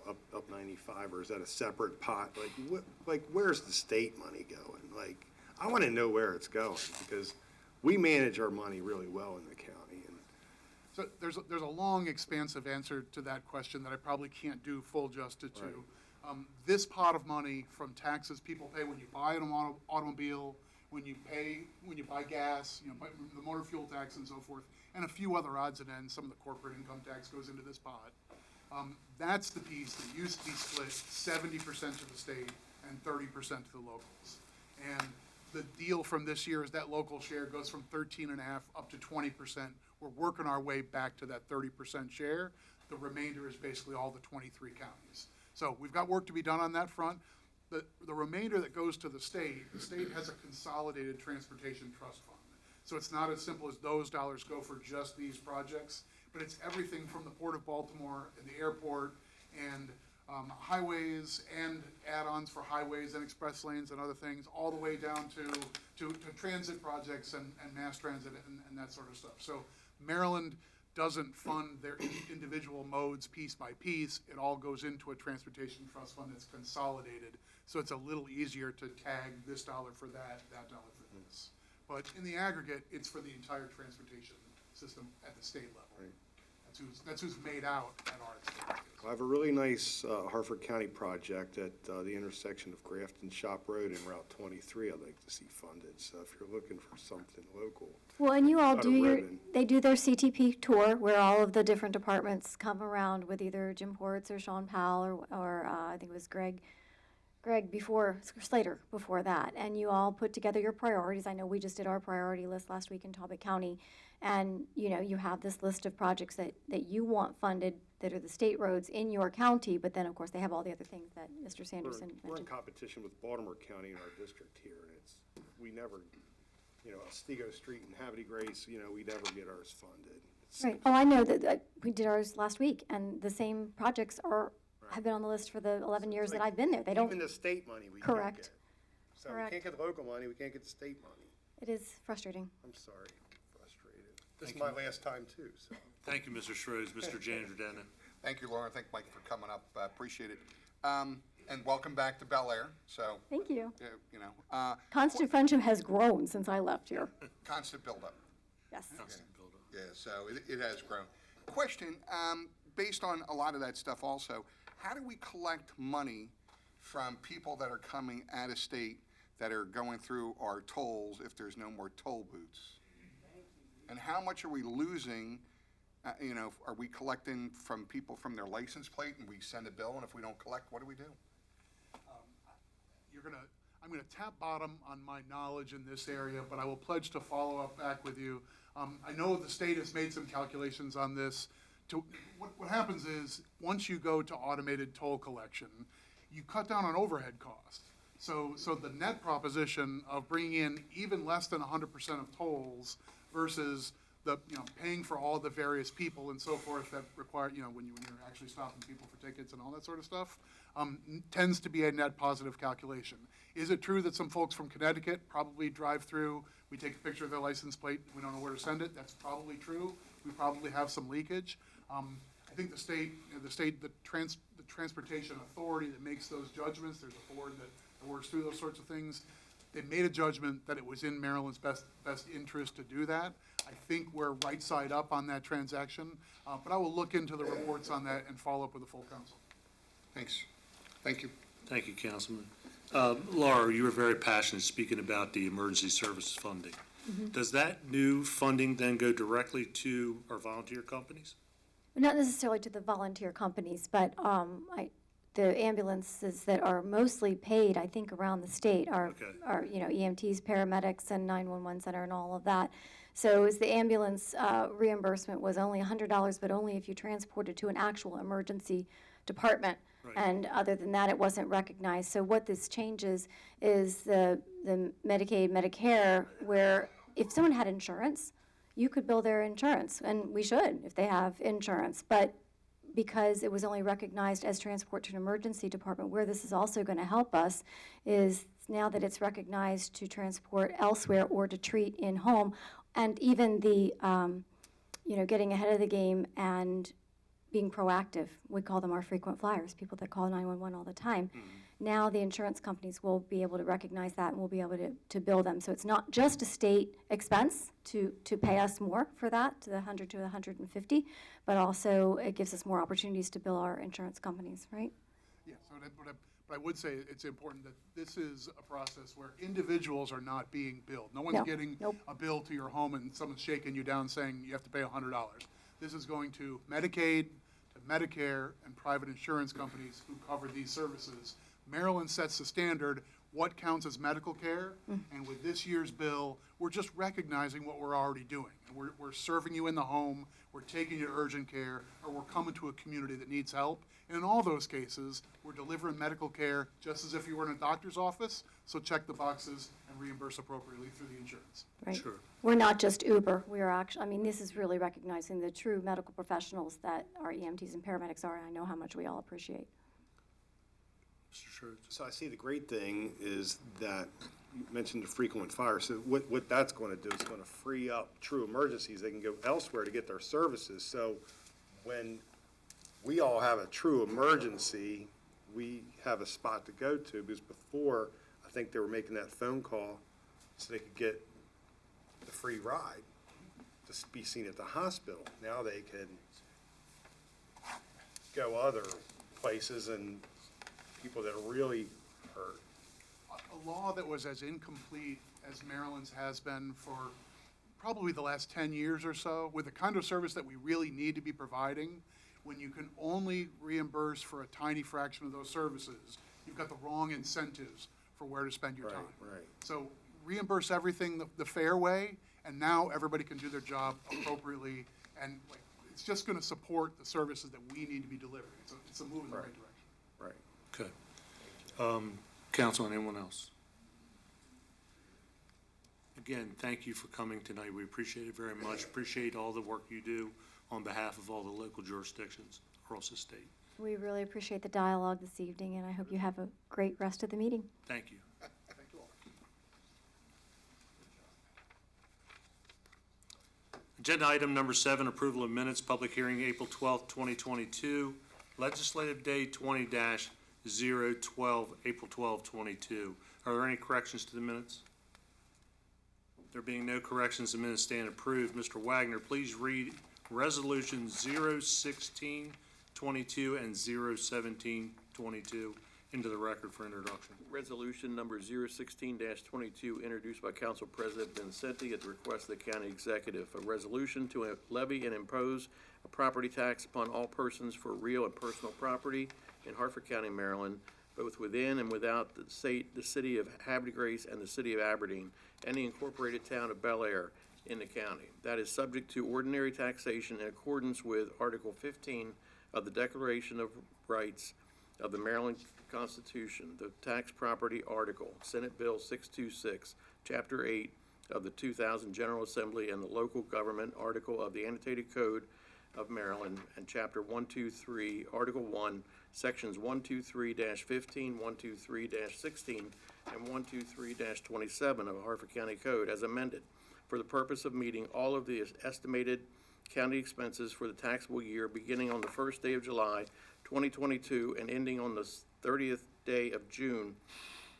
up 95, or is that a separate pot? Like where's the state money going? Like, I want to know where it's going, because we manage our money really well in the county. And So there's a long, expansive answer to that question that I probably can't do full justice to. Right. This pot of money from taxes people pay when you buy an automobile, when you buy gas, the motor fuel tax and so forth, and a few other odds and ends. Some of the corporate income tax goes into this pot. That's the piece that used to be split 70% to the state and 30% to the locals. And the deal from this year is that local share goes from 13.5 up to 20%. We're working our way back to that 30% share. The remainder is basically all the 23 counties. So we've got work to be done on that front. The remainder that goes to the state has a consolidated transportation trust fund. So it's not as simple as those dollars go for just these projects, but it's everything from the Port of Baltimore and the airport and highways and add-ons for highways and express lanes and other things, all the way down to transit projects and mass transit and that sort of stuff. So Maryland doesn't fund their individual modes piece by piece. It all goes into a transportation trust fund that's consolidated. So it's a little easier to tag this dollar for that dollar for this. But in the aggregate, it's for the entire transportation system at the state level. Right. That's who's made out at our state. I have a really nice Harford County project at the intersection of Grafton Shop Road and Route 23 I'd like to see funded. So if you're looking for something local. Well, and you all Not a do ribbon. they do their CTP tour where all of the different departments come around with either Jim Ports or Sean Powell or I think it was Greg before, Slater before that. And you all put together your priorities. I know we just did our priority list last week in Talbot County. And, you have this list of projects that you want funded that are the state roads in your county, but then, of course, they have all the other things that Mr. Sanderson We're in mentioned. competition with Baltimore County in our district here, and we never, Ostego Street and Havity Grace, we never get ours funded. Right. Oh, I know that we did ours last week, and the same projects have been on the list for the 11 years that I've been there. They don't. Even the state money we can't Correct. get. So Correct. we can't get the local money, we can't get the state money. It is frustrating. I'm sorry, frustrated. This is my last time too, so. Thank you, Mr. Schroeder. Mr. Jandrodena? Thank you, Laura. Thank Mike for coming up. Appreciate it. And welcome back to Bel Air. So, Thank you. constant Constant friendship has grown since I left here. buildup. Yes. Yeah, so it has grown. Question, based on a lot of that stuff also, how do we collect money from people that are coming out of state that are going through our tolls if there's no more toll booths? And how much are we losing, are we collecting from people from their license plate and we send a bill, and if we don't collect, what do we do? I'm gonna tap bottom on my knowledge in this area, but I will pledge to follow up back with you. I know the state has made some calculations on this. What happens is, once you go to automated toll collection, you cut down on overhead costs. So the net proposition of bringing in even less than 100% of tolls versus the, paying for all the various people and so forth that require, when you're actually stopping people for tickets and all that sort of stuff, tends to be a net positive calculation. Is it true that some folks from Connecticut probably drive through, we take a picture of their license plate, we don't know where to send it? That's probably true. We probably have some leakage. I think the transportation authority that makes those judgments, there's a board that works through those sorts of things. They made a judgment that it was in Maryland's best interest to do that. I think we're right side up on that transaction, but I will look into the reports on that and follow up with the full council. Thanks. Thank you. Thank you, Councilman. Laura, you were very passionate speaking about the emergency services funding. Does that new funding then go directly to our volunteer companies? Not necessarily to the volunteer companies, but the ambulances that are mostly paid, I think, around the state are EMTs, paramedics, and 911 center and all of that. So as the ambulance reimbursement was only $100, but only if you transported to an actual emergency department. Right. And other than that, it wasn't recognized. So what this changes is the Medicaid, Medicare, where if someone had insurance, you could bill their insurance, and we should if they have insurance. But because it was only recognized as transport to an emergency department, where this is also going to help us is now that it's recognized to transport elsewhere or to treat in home, and even the, getting ahead of the game and being proactive. We call them our frequent flyers, people that call 911 all the time. Now the insurance companies will be able to recognize that and we'll be able to bill them. So it's not just a state expense to pay us more for that, to the 100 to 150, but also it gives us more opportunities to bill our insurance companies, right? Yeah, but I would say it's important that this is a process where individuals are not being billed. No one's getting a bill to your home and someone's shaking you down saying you have to pay $100. This is going to Medicaid, to Medicare, and private insurance companies who cover these services. Maryland sets the standard, what counts as medical care, and with this year's bill, we're just recognizing what we're already doing. We're serving you in the home, we're taking you to urgent care, or we're coming to a community that needs help. And in all those cases, we're delivering medical care just as if you were in a doctor's office, so check the boxes and reimburse appropriately through the insurance. Right. Sure. We're not just Uber. We are actually, this is really recognizing the true medical professionals that our EMTs and paramedics are, and I know how much we all appreciate. Mr. Schertz. So I see the great thing is that you mentioned the frequent fire. So what that's going to do is going to free up true emergencies. They can go elsewhere to get their services. So when we all have a true emergency, we have a spot to go to, because before, I think they were making that phone call so they could get the free ride to be seen at the hospital. Now they can go other places and people that are really hurt. A law that was as incomplete as Maryland's has been for probably the last 10 years or so, with the kind of service that we really need to be providing, when you can only reimburse for a tiny fraction of those services, you've got the wrong incentives for where to spend your time. Right. So reimburse everything the fair way, and now everybody can do their job appropriately, and it's just going to support the services that we need to be delivering. It's a move in the right direction. Right. Okay. Council, anyone else? Again, thank you for coming tonight. We appreciate it very much. Appreciate all the work you do on behalf of all the local jurisdictions across the state. We really appreciate the dialogue this evening, and I hope you have a great rest of the meeting. Thank you. Thank you all. Agenda item number 7, approval of minutes, public hearing April 12th, 2022. Legislative Day 20-012, April 12, 22. Are there any corrections to the minutes? There being no corrections, the minutes stand approved. Mr. Wagner, please read Resolution 01622 and 01722 into the record for introduction. Resolution number 016-22, introduced by Council President Vincenti at the request of the County Executive. A resolution to levy and impose a property tax upon all persons for real and personal property in Harford County, Maryland, both within and without the city of Havre de Grace and the city of Aberdeen, and the incorporated town of Bel Air in the county. That is subject to ordinary taxation in accordance with Article 15 of the Declaration of Rights of the Maryland Constitution, the tax property article, Senate Bill 626, Chapter 8 of the 2000 General Assembly, and the local government article of the Annotated Code of Maryland, and Chapter 123, Article 1, Sections 123-15, 123-16, and 123-27 of the Harford County Code as amended, for the purpose of meeting all of the estimated county expenses for the taxable year beginning on the first day of July 2022 and ending on the 30th day of June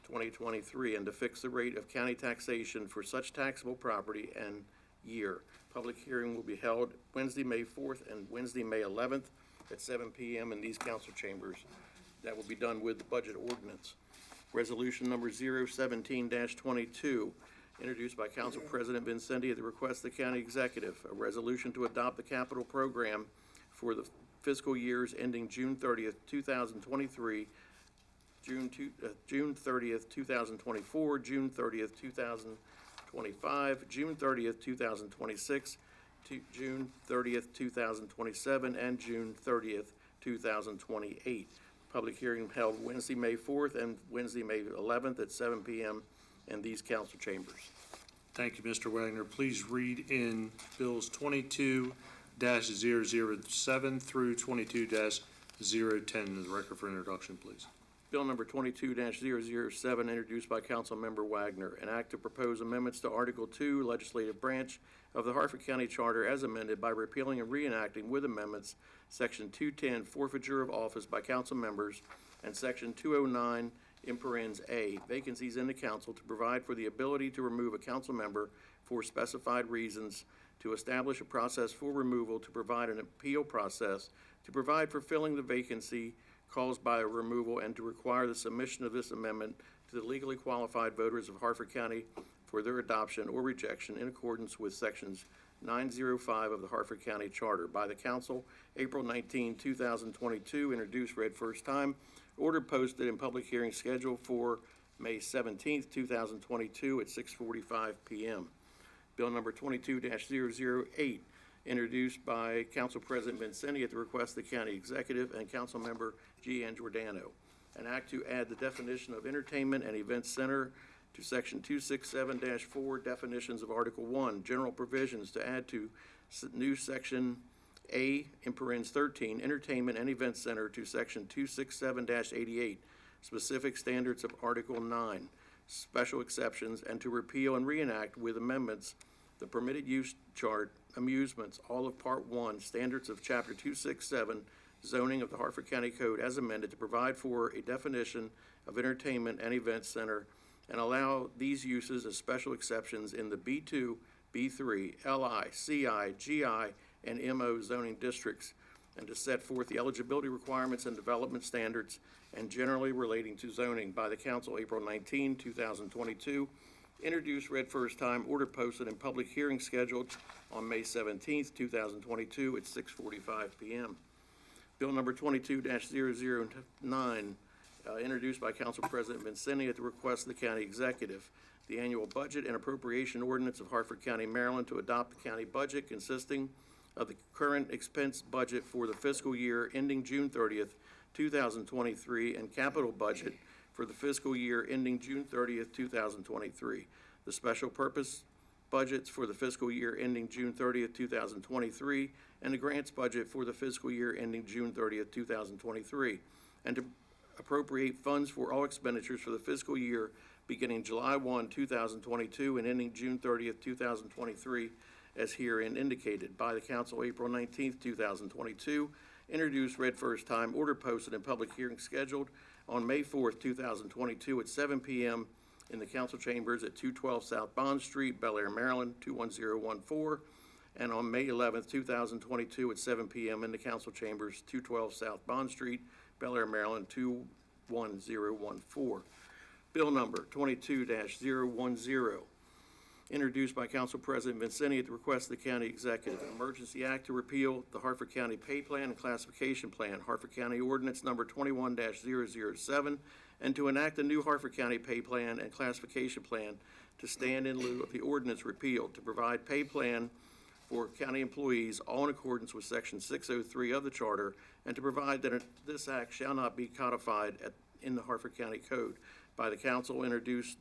2023, and to fix the rate of county taxation for such taxable property and year. Public hearing will be held Wednesday, May 4th and Wednesday, May 11th at 7 p.m. in these council chambers. That will be done with the budget ordinance. Resolution number 017-22, introduced by Council President Vincenti at the request of the County Executive. A resolution to adopt the capital program for the fiscal years ending June 30th, 2023, June 30th, 2024, June 30th, 2025, June 30th, 2026, June 30th, 2027, and June 30th, 2028. Public hearing held Wednesday, May 4th and Wednesday, May 11th at 7 p.m. in these council chambers. Thank you, Mr. Wagner. Please read in Bills 22-007 through 22-010 in the record for introduction, please. Bill number 22-007, introduced by Councilmember Wagner, an act to propose amendments to Article 2, Legislative Branch of the Harford County Charter as amended by repealing and reenacting with amendments Section 210, Forfeiture of Office by council members, and Section 209, A, vacancies in the council, to provide for the ability to remove a council member for specified reasons, to establish a process for removal, to provide an appeal process, to provide for filling the vacancy caused by a removal, and to require the submission of this amendment to the legally qualified voters of Harford County for their adoption or rejection in accordance with Sections 905 of the Harford County Charter by the council, April 19, 2022, introduced, read first time, ordered, posted, and public hearing scheduled for May 17, 2022 at 6:45 p.m. Bill number 22-008, introduced by Council President Vincenti at the request of the County Executive and Councilmember G. N. Giordano. An act to add the definition of entertainment and event center to Section 267-4, definitions of Article 1, general provisions to add to new Section A, in parens 13, entertainment and event center, to Section 267-88, specific standards of Article 9, special exceptions, and to repeal and reenact with amendments the permitted use chart, amusements, all of Part 1, standards of Chapter 267, zoning of the Harford County Code as amended, to provide for a definition of entertainment and event center, and allow these uses as special exceptions in the B2, B3, LI, CI, GI, and MO zoning districts, and to set forth the eligibility requirements and development standards and generally relating to zoning by the council, April 19, 2022. Introduced, read first time, ordered, posted, and public hearing scheduled on May 17, 2022 at 6:45 p.m. Bill number 22-009, introduced by Council President Vincenti at the request of the County Executive. The annual budget and appropriation ordinance of Harford County, Maryland, to adopt the county budget consisting of the current expense budget for the fiscal year ending June 30th, 2023, and capital budget for the fiscal year ending June 30th, 2023. The special purpose budgets for the fiscal year ending June 30th, 2023, and the grants budget for the fiscal year ending June 30th, 2023, and to appropriate funds for all expenditures for the fiscal year beginning July 1, 2022, and ending June 30th, 2023, as herein indicated by the council, April 19th, 2022, introduced, read first time, ordered, posted, and public hearing scheduled on May 4th, 2022 at 7 p.m. in the council chambers at 212 South Bond Street, Bel Air, Maryland, 21014, and on May 11th, 2022 at 7 p.m. in the council chambers, 212 South Bond Street, Bel Air, Maryland, 21014. Bill number 22-010, introduced by Council President Vincenti at the request of the County Executive, an emergency act to repeal the Harford County Pay Plan and Classification Plan, Harford County Ordinance number 21-007, and to enact a new Harford County Pay Plan and Classification Plan to stand in lieu of the ordinance repealed, to provide pay plan for county employees, all in accordance with Section 603 of the Charter, and to provide that this act shall not be codified in the Harford County Code. By the council, introduced,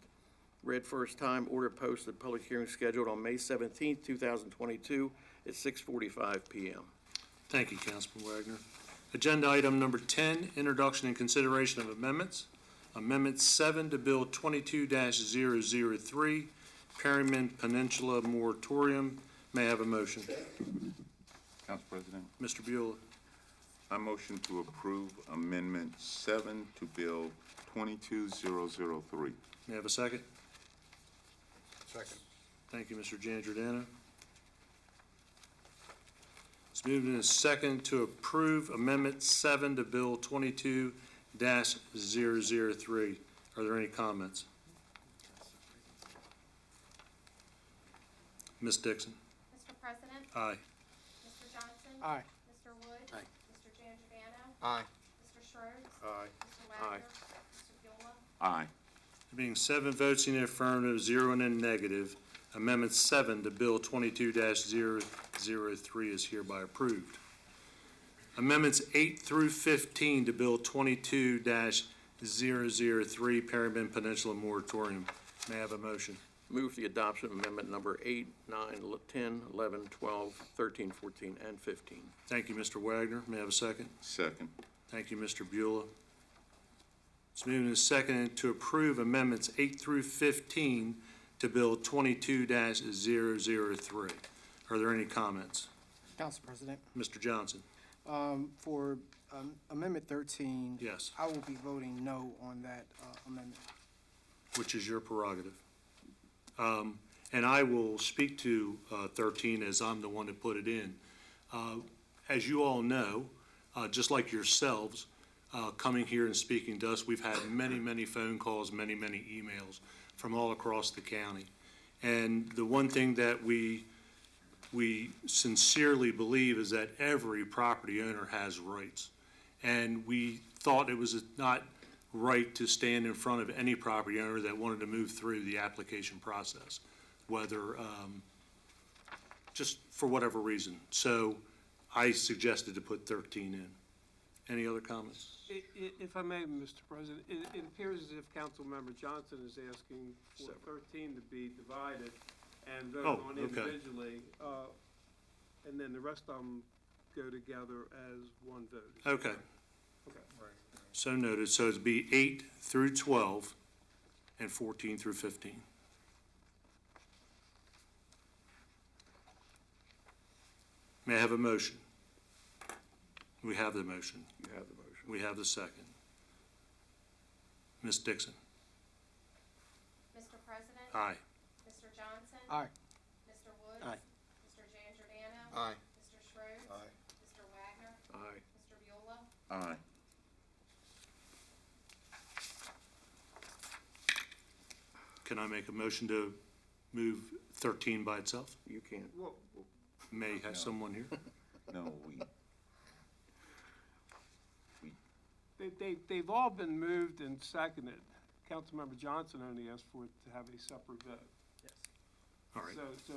read first time, order posted, public hearing scheduled on May 17th, 2022 at 6:45 p.m. Thank you, Councilman Wagner. Agenda item number 10, introduction and consideration of amendments. Amendment 7 to Bill 22-003, Perryman Peninsula Moratorium. May I have a motion? Council President, Mr. Beulah. I motion to approve Amendment 7 to Bill 22003. May I have a second? Second. Thank you, Mr. Giangiordano. It's moved in a second to approve Amendment 7 to Bill 22-003. Are there any comments? Ms. Dixon? Mr. President? Aye. Mr. Johnson? Aye. Mr. Wood? Aye. Mr. Giangiordano? Aye. Mr. Schroeder? Aye. Mr. Wagner? Mr. Beulah? Aye. There being 7 votes in the affirmative, 0 in the negative, Amendment 7 to Bill 22-003 is hereby approved. Amendments 8 through 15 to Bill 22-003, Perryman Peninsula Moratorium. May I have a motion? Move the adoption of amendment number 8, 9, 10, 11, 12, 13, 14, and 15. Thank you, Mr. Wagner. May I have a second? Second. Thank you, Mr. Beulah. It's moved and seconded to approve amendments 8 through 15 to Bill 22-003. Are there any comments? Council President, Mr. Johnson? for Amendment 13. Yes. I will be voting no on that amendment. Which is your prerogative. And I will speak to 13 as I'm the one that put it in. As you all know, just like yourselves, coming here and speaking to us, we've had many, many phone calls, many, many emails from all across the county. And the one thing that we sincerely believe is that every property owner has rights. And we thought it was not right to stand in front of any property owner that wanted to move through the application process, whether, just for whatever reason. So I suggested to put 13 in. Any other comments? If I may, Mr. President, it appears as if Councilmember Johnson is asking for 13 to be divided and voted Oh, on okay. individually, and then the rest of them go together as one vote. Okay. Okay. So noted. So it'd be 8 through 12 and 14 through 15. May I have a motion? We have the motion. You have the motion. We have the second. Ms. Dixon? Mr. President? Aye. Mr. Johnson? Aye. Mr. Woods? Aye. Mr. Giangiordano? Aye. Mr. Schroeder? Aye. Mr. Wagner? Aye. Mr. Beulah? Aye. Can I make a motion to move 13 by itself? You can't. Well, May have someone here? No, they've all been moved and seconded. Councilmember Johnson only asked for it to have a separate vote. Yes. All right. So,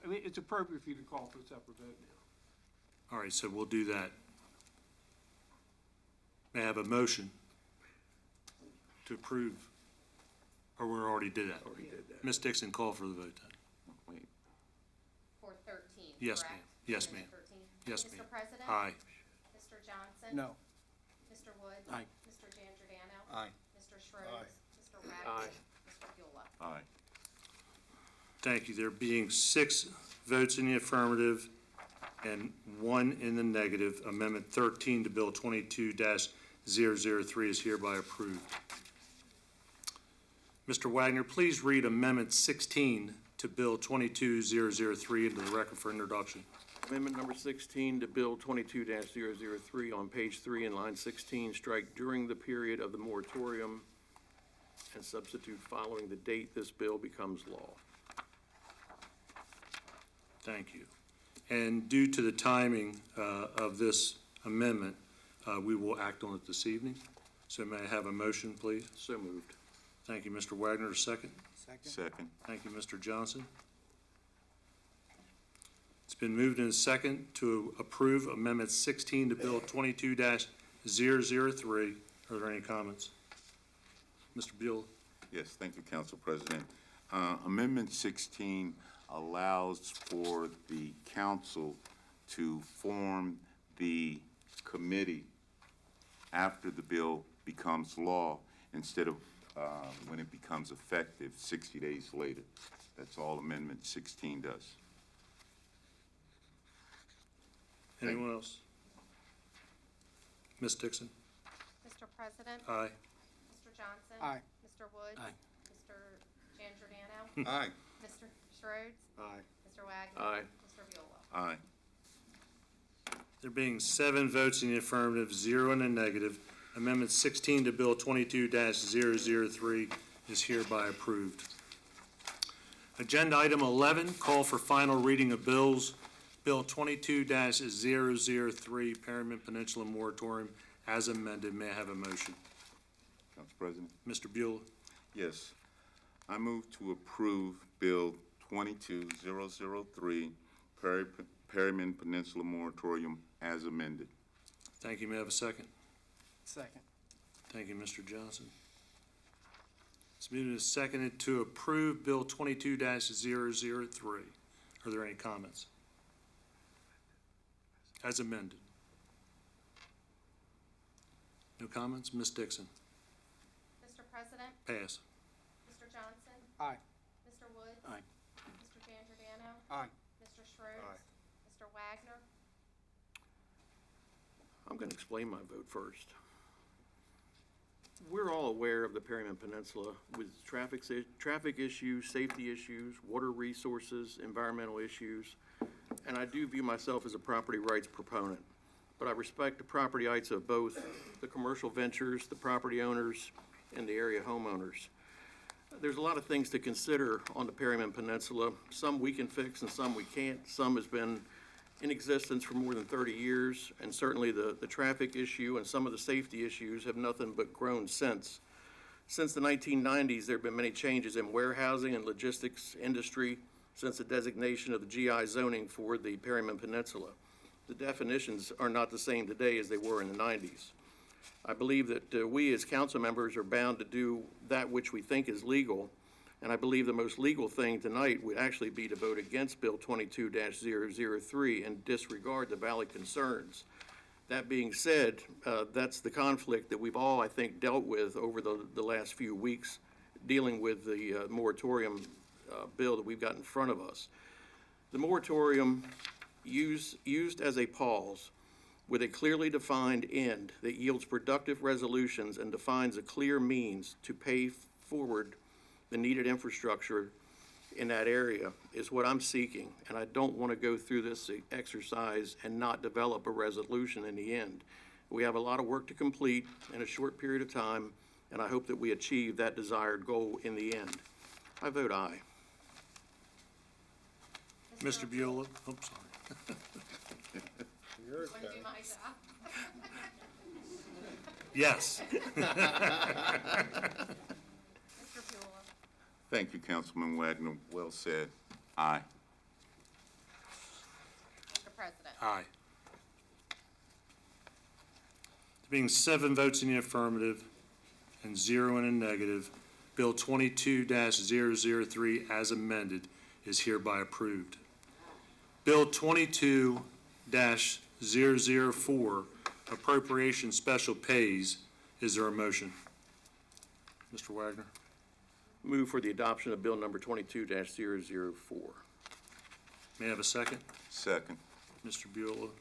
I mean, it's appropriate for you to call for a separate vote now. All right, so we'll do that. May I have a motion to approve? Or we already did that? Already did that. Ms. Dixon, call for the vote then. wait. For 13, Yes, correct? ma'am. Yes, Amendment ma'am. 13. Yes, ma'am. Mr. President? Aye. Mr. Johnson? No. Mr. Woods? Aye. Mr. Giangiordano? Aye. Mr. Schroeder? Aye. Mr. Wagner? Aye. Mr. Beulah? Aye. Thank you. There being 6 votes in the affirmative and 1 in the negative, Amendment 13 to Bill 22-003 is hereby approved. Mr. Wagner, please read Amendment 16 to Bill 22003 into the record for introduction. Amendment number 16 to Bill 22-003 on page 3 in line 16, strike during the period of the moratorium and substitute following the date this bill becomes law. Thank you. And due to the timing of this amendment, we will act on it this evening. So may I have a motion, please? So moved. Thank you, Mr. Wagner. A second? Second. Thank you, Mr. Johnson. It's been moved and second to approve Amendment 16 to Bill 22-003. Are there any comments? Mr. Buell? Yes, thank you, Council President. Amendment 16 allows for the council to form the committee after the bill becomes law instead of when it becomes effective 60 days later. That's all Amendment 16 does. Anyone else? Ms. Dixon? Mr. President? Aye. Mr. Johnson? Aye. Mr. Woods? Aye. Mr. Giangiordano? Aye. Mr. Schroeds? Aye. Mr. Wagner? Aye. Mr. Buell? Aye. There being 7 votes in the affirmative, 0 in the negative, Amendment 16 to Bill 22-003 is hereby approved. Agenda item 11, call for final reading of bills. Bill 22-003, Perryman Peninsula Moratorium, as amended. May I have a motion? Council President? Mr. Buell? Yes. I move to approve Bill 22003, Perryman Peninsula Moratorium as amended. Thank you. May I have a second? Second. Thank you, Mr. Johnson. It's moved and seconded to approve Bill 22-003. Are there any comments? As amended. No comments? Ms. Dixon? Mr. President? Pass. Mr. Johnson? Aye. Mr. Woods? Aye. Mr. Giangiordano? Aye. Mr. Schroeds? Aye. Mr. Wagner? I'm going to explain my vote first. We're all aware of the Perryman Peninsula with traffic issues, safety issues, water resources, environmental issues, and I do view myself as a property rights proponent. But I respect the property rights of both the commercial ventures, the property owners, and the area homeowners. There's a lot of things to consider on the Perryman Peninsula. Some we can fix and some we can't. Some has been in existence for more than 30 years, and certainly the traffic issue and some of the safety issues have nothing but grown since. Since the 1990s, there have been many changes in warehousing and logistics industry since the designation of the GI zoning for the Perryman Peninsula. The definitions are not the same today as they were in the 90s. I believe that we as council members are bound to do that which we think is legal, and I believe the most legal thing tonight would actually be to vote against Bill 22-003 and disregard the valid concerns. That being said, that's the conflict that we've all, I think, dealt with over the last few weeks, dealing with the moratorium bill that we've got in front of us. The moratorium used as a pause with a clearly defined end that yields productive resolutions and defines a clear means to pay forward the needed infrastructure in that area is what I'm seeking. And I don't want to go through this exercise and not develop a resolution in the end. We have a lot of work to complete in a short period of time, and I hope that we achieve that desired goal in the end. I vote aye. Mr. Buell? Oh, sorry. Want to do my job? Yes. Mr. Buell? Thank you, Councilman Wagner. Well said. Aye. Mr. President? Aye. There being 7 votes in the affirmative and 0 in the negative, Bill 22-003 as amended is hereby approved. Bill 22-004, Appropriation Special Pays. Is there a motion? Mr. Wagner? Move for the adoption of Bill number 22-004. May I have a second? Second. Mr. Buell?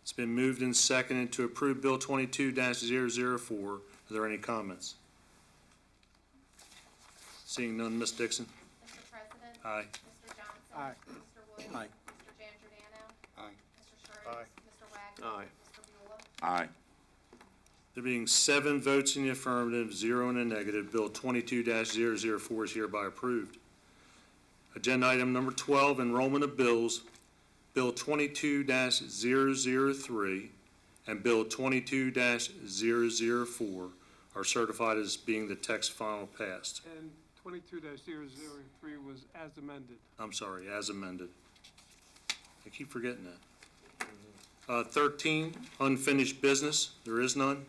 It's been moved and seconded to approve Bill 22-004, Are there any comments? Seeing none, Ms. Dixon? Mr. President? Aye. Mr. Johnson? Aye. Mr. Woods? Aye. Mr. Giangiordano? Aye. Mr. Schroeder? Mr. Wagner? Aye. Mr. Beulah? Aye. There being 7 votes in the affirmative, 0 in the negative, Bill 22-004 is hereby approved. Agenda item number 12, enrollment of bills. Bill 22-003 and Bill 22-004 are certified as being the text final passed. And 22-003 was as amended. I'm sorry, as amended. I keep forgetting that. 13, unfinished business, there is none.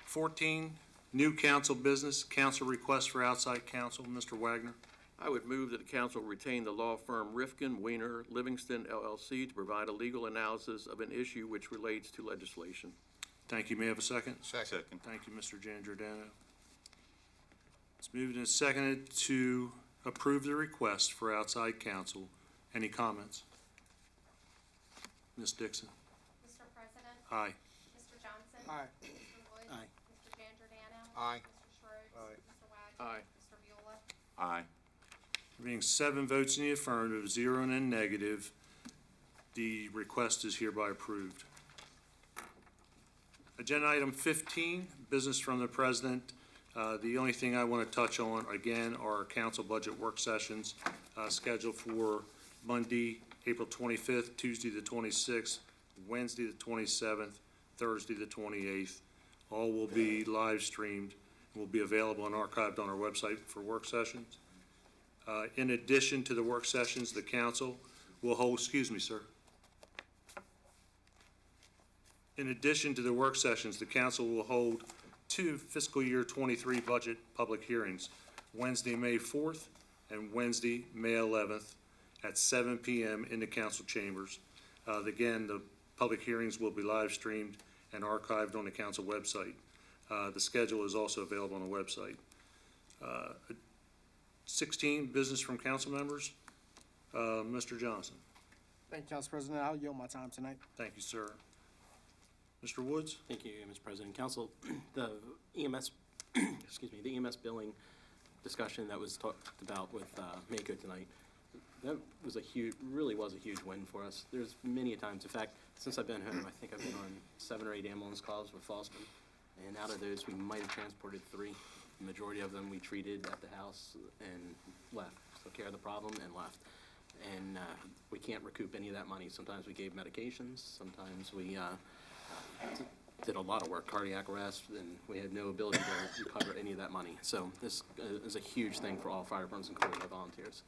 14, new council business, council request for outside counsel, Mr. Wagner. I would move that the council retain the law firm Rifkin, Weiner, Livingston LLC to provide a legal analysis of an issue which relates to legislation. Thank you. May I have a second? Second. Thank you, Mr. Giangiordano. It's moved and seconded to approve the request for outside counsel. Any comments? Ms. Dixon? Mr. President? Aye. Mr. Johnson? Aye. Mr. Woods? Aye. Mr. Giangiordano? Aye. Mr. Schroeder? Aye. Mr. Wagner? Aye. Mr. Beulah? Aye. There being 7 votes in the affirmative, 0 in the negative, the request is hereby approved. Agenda item 15, business from the president. The only thing I want to touch on, again, are council budget work sessions scheduled for Monday, April 25th, Tuesday the 26th, Wednesday the 27th, Thursday the 28th. All will be live streamed, will be available and archived on our website for work sessions. In addition to the work sessions, the council will hold, excuse me, sir. In addition to the work sessions, the council will hold 2 fiscal year '23 budget public hearings, Wednesday, May 4th and Wednesday, May 11th at 7 p.m. in the council chambers. Again, the public hearings will be live streamed and archived on the council website. The schedule is also available on the website. 16, business from council members. Mr. Johnson. Thank you, Council President. I'll yield my time tonight. Thank you, sir. Mr. Woods? Thank you, Mr. President. Council, the EMS, excuse me, the EMS billing discussion that was talked about with Mako tonight, that was really was a huge win for us. There's many times, in fact, since I've been home, I think I've been on 7 or 8 ambulance calls with Foster, and out of those, we might have transported 3. The majority of them we treated at the house and left, took care of the problem and left. And we can't recoup any of that money. Sometimes we gave medications, sometimes we did a lot of work, cardiac arrest, and we had no ability to recover any of that money. So this is a huge thing for all fire departments, including our volunteers.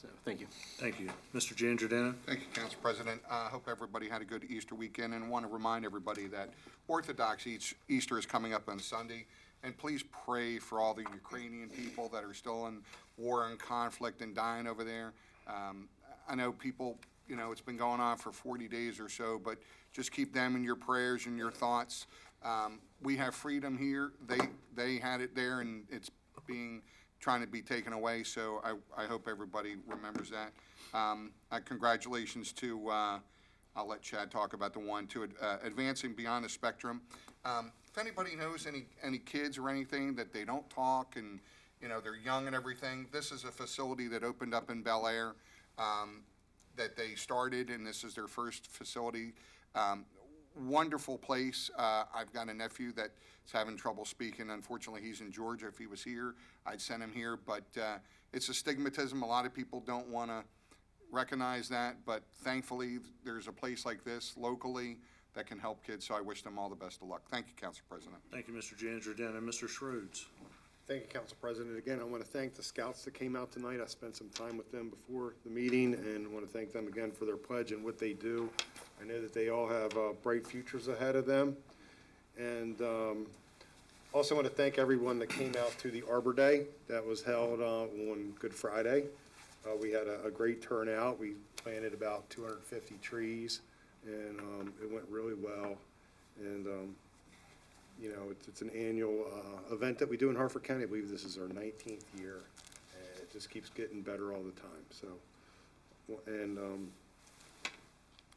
So, thank you. Thank you. Mr. Giangiordano? Thank you, Council President. I hope everybody had a good Easter weekend, and want to remind everybody that Orthodox Easter is coming up on Sunday. And please pray for all the Ukrainian people that are still in war and conflict and dying over there. I know people, you know, it's been going on for 40 days or so, but just keep them in your prayers and your thoughts. We have freedom here. They had it there, and it's trying to be taken away, so I hope everybody remembers that. Congratulations to, I'll let Chad talk about the one, to Advancing Beyond the Spectrum. If anybody knows any kids or anything that they don't talk and, you know, they're young and everything, this is a facility that opened up in Bel Air that they started, and this is their first facility. Wonderful place. I've got a nephew that's having trouble speaking. Unfortunately, he's in Georgia. If he was here, I'd send him here. But it's a stigmatism. A lot of people don't want to recognize that. But thankfully, there's a place like this locally that can help kids. So I wish them all the best of luck. Thank you, Council President. Thank you, Mr. Giangiordano. And Mr. Schroeder? Thank you, Council President. Again, I want to thank the scouts that came out tonight. I spent some time with them before the meeting, and I want to thank them again for their pledge and what they do. I know that they all have bright futures ahead of them. And also want to thank everyone that came out to the Arbor Day that was held on Good Friday. We had a great turnout. We planted about 250 trees, and it went really well. And you know, it's an annual event that we do in Harford County. I believe this is our 19th year, and it just keeps getting better all the time. So, and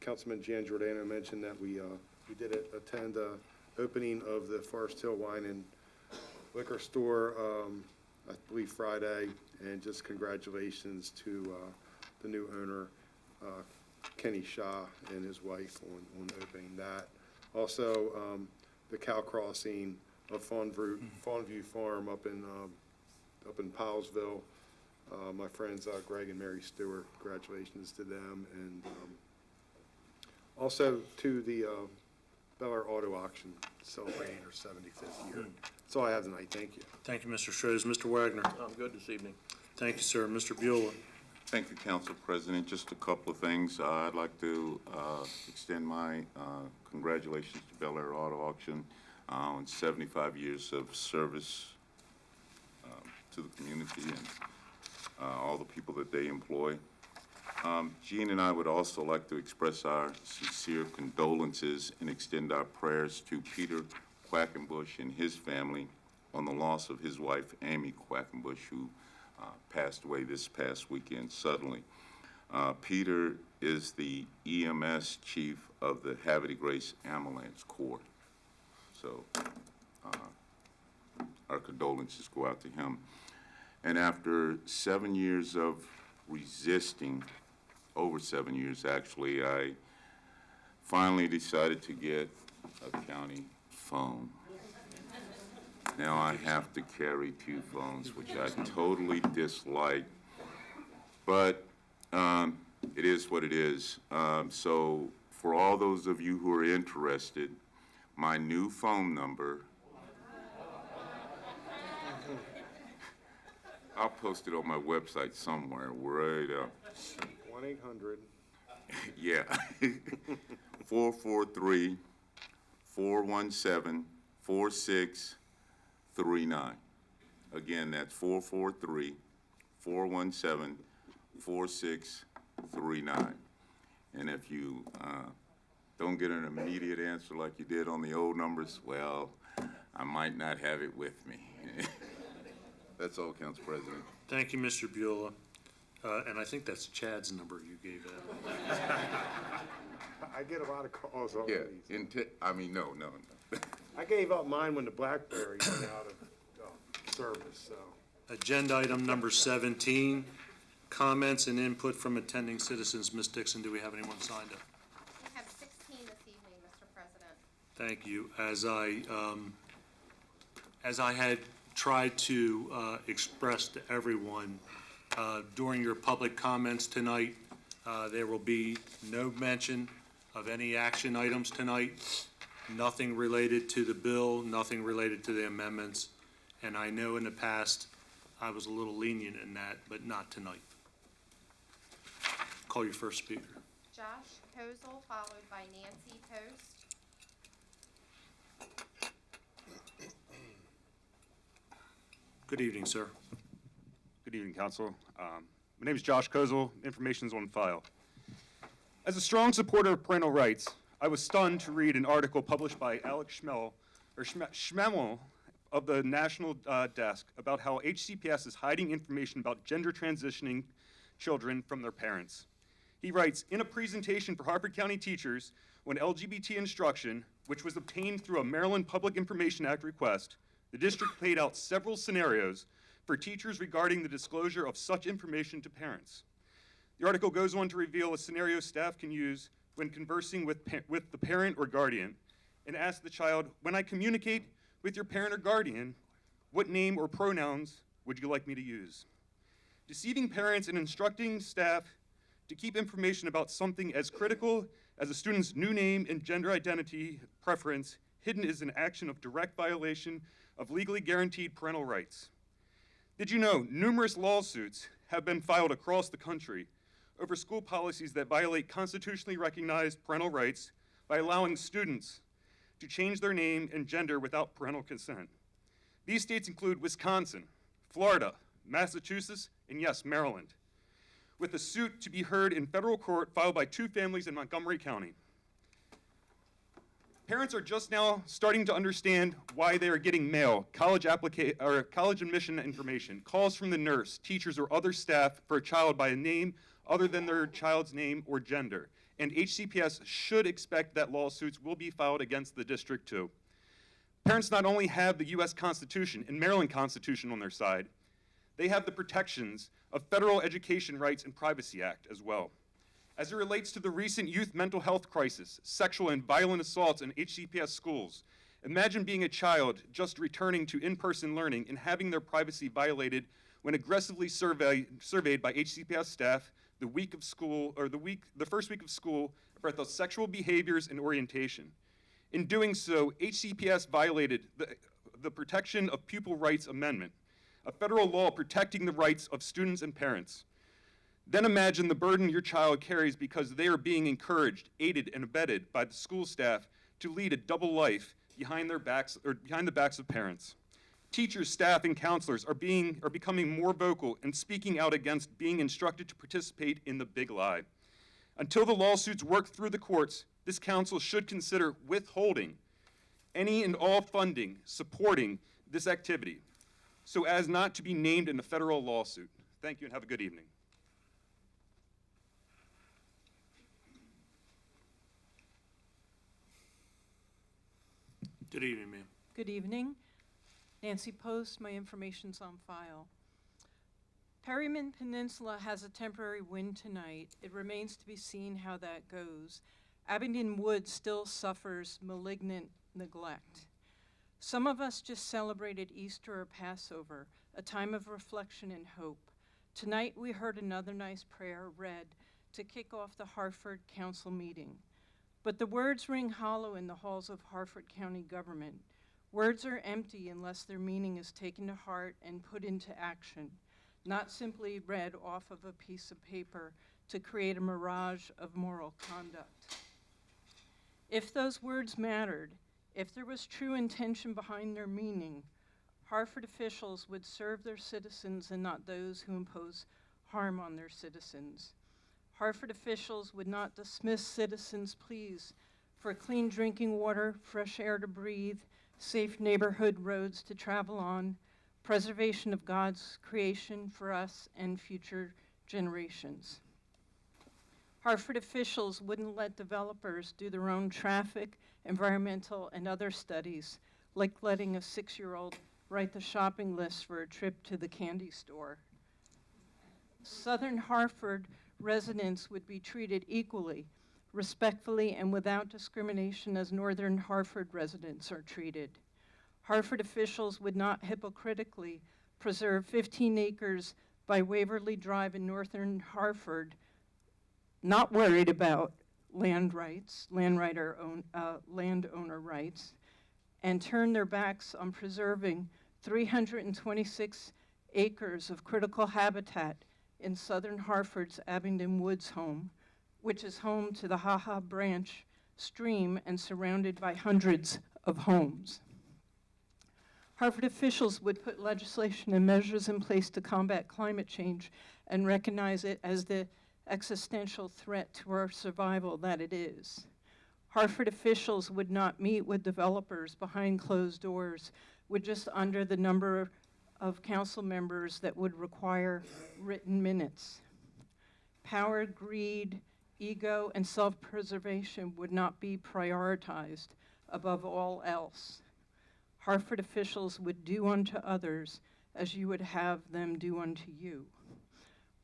Councilman Giangiordano mentioned that we did attend opening of the Forest Hill Wine and Liquor Store, I believe Friday, and just congratulations to the new owner, Kenny Shaw, and his wife on opening that. Also, the cow crossing of Fawnview Farm up in Powellsville. My friends Greg and Mary Stewart, congratulations to them, and also to the Bel Air Auto Auction celebrating their 75th year. That's all I have tonight. Thank you. Thank you, Mr. Schroes. Mr. Wagner? I'm good this evening. Thank you, sir. Mr. Beulah? Thank you, Council President. Just a couple of things. I'd like to extend my congratulations to Bel Air Auto Auction on 75 years of service to the community and all the people that they employ. Jean and I would also like to express our sincere condolences and extend our prayers to Peter Quackenbush and his family on the loss of his wife, Amy Quackenbush, who passed away this past weekend suddenly. Peter is the EMS chief of the Havre Grace Ambulance Corps. So our condolences go out to him. And after 7 years of resisting, over 7 years actually, I finally decided to get a county phone. Now I have to carry 2 phones, which I totally dislike, but it is what it is. So for all those of you who are interested, my new phone number, I'll post it on my website somewhere, right up. 1-800. Yeah. 443-417-4639. Again, that's 443-417-4639. And if you don't get an immediate answer like you did on the old numbers, well, I might not have it with me. That's all, Council President. Thank you, Mr. Beulah. And I think that's Chad's number you gave out. I get a lot of calls on Yeah, these. no. I gave up mine when the BlackBerry went out of service, so. Agenda item number 17, comments and input from attending citizens. Ms. Dixon, do we have anyone signed up? We have 16 this evening, Mr. President. Thank you. As I had tried to express to everyone during your public comments tonight, there will be no mention of any action items tonight, nothing related to the bill, nothing related to the amendments, and I know in the past I was a little lenient in that, but not tonight. Call your first speaker. Josh Kozel, followed by Nancy Post. Good evening, sir. Good evening, Council. My name is Josh Kozel. Information is on file. As a strong supporter of parental rights, I was stunned to read an article published by Alex Schmemmel of the National Desk about how HCPS is hiding information about gender transitioning children from their parents. He writes, in a presentation for Harford County teachers on LGBT instruction, which was obtained through a Maryland Public Information Act request, the district played out several scenarios for teachers regarding the disclosure of such information to parents. The article goes on to reveal a scenario staff can use when conversing with the parent or guardian and ask the child, when I communicate with your parent or guardian, what name or pronouns would you like me to use? Deceiving parents and instructing staff to keep information about something as critical as a student's new name and gender identity preference hidden is an action of direct violation of legally guaranteed parental rights. Did you know numerous lawsuits have been filed across the country over school policies that violate constitutionally recognized parental rights by allowing students to change their name and gender without parental consent? These states include Wisconsin, Florida, Massachusetts, and yes, Maryland, with a suit to be heard in federal court filed by 2 families in Montgomery County. Parents are just now starting to understand why they are getting mail, college admission information, calls from the nurse, teachers, or other staff for a child by a name other than their child's name or gender. And HCPS should expect that lawsuits will be filed against the district too. Parents not only have the U.S. Constitution and Maryland Constitution on their side, they have the protections of Federal Education Rights and Privacy Act as well. As it relates to the recent youth mental health crisis, sexual and violent assaults in HCPS schools, imagine being a child just returning to in-person learning and having their privacy violated when aggressively surveyed by HCPS staff the first week of school about the sexual behaviors and orientation. In doing so, HCPS violated the Protection of Pupil Rights Amendment, a federal law protecting the rights of students and parents. Then imagine the burden your child carries because they are being encouraged, aided, and abetted by the school staff to lead a double life behind the backs of parents. Teachers, staff, and counselors are becoming more vocal and speaking out against being instructed to participate in the big lie. Until the lawsuits work through the courts, this council should consider withholding any and all funding supporting this activity so as not to be named in a federal lawsuit. Thank you and have a good evening. Good evening, ma'am. Good evening. Nancy Post, my information's on file. Perryman Peninsula has a temporary wind tonight. It remains to be seen how that goes. Abingdon Woods still suffers malignant neglect. Some of us just celebrated Easter or Passover, a time of reflection and hope. Tonight we heard another nice prayer read to kick off the Harford Council meeting. But the words ring hollow in the halls of Harford County government. Words are empty unless their meaning is taken to heart and put into action, not simply read off of a piece of paper to create a mirage of moral conduct. If those words mattered, if there was true intention behind their meaning, Harford officials would serve their citizens and not those who impose harm on their citizens. Harford officials would not dismiss citizens' pleas for clean drinking water, fresh air to breathe, safe neighborhood roads to travel on, preservation of God's creation for us and future generations. Harford officials wouldn't let developers do their own traffic, environmental, and other studies, like letting a 6-year-old write the shopping list for a trip to the candy store. Southern Harford residents would be treated equally, respectfully, and without discrimination as Northern Harford residents are treated. Harford officials would not hypocritically preserve 15 acres by Waverly Drive in Northern Harford, not worried about land rights, landowner rights, and turn their backs on preserving 326 acres of critical habitat in Southern Harford's Abingdon Woods home, which is home to the Ha-Ha Branch stream and surrounded by hundreds of homes. Harford officials would put legislation and measures in place to combat climate change and recognize it as the existential threat to our survival that it is. Harford officials would not meet with developers behind closed doors, would just under the number of council members that would require written minutes. Power, greed, ego, and self-preservation would not be prioritized above all else. Harford officials would do unto others as you would have them do unto you.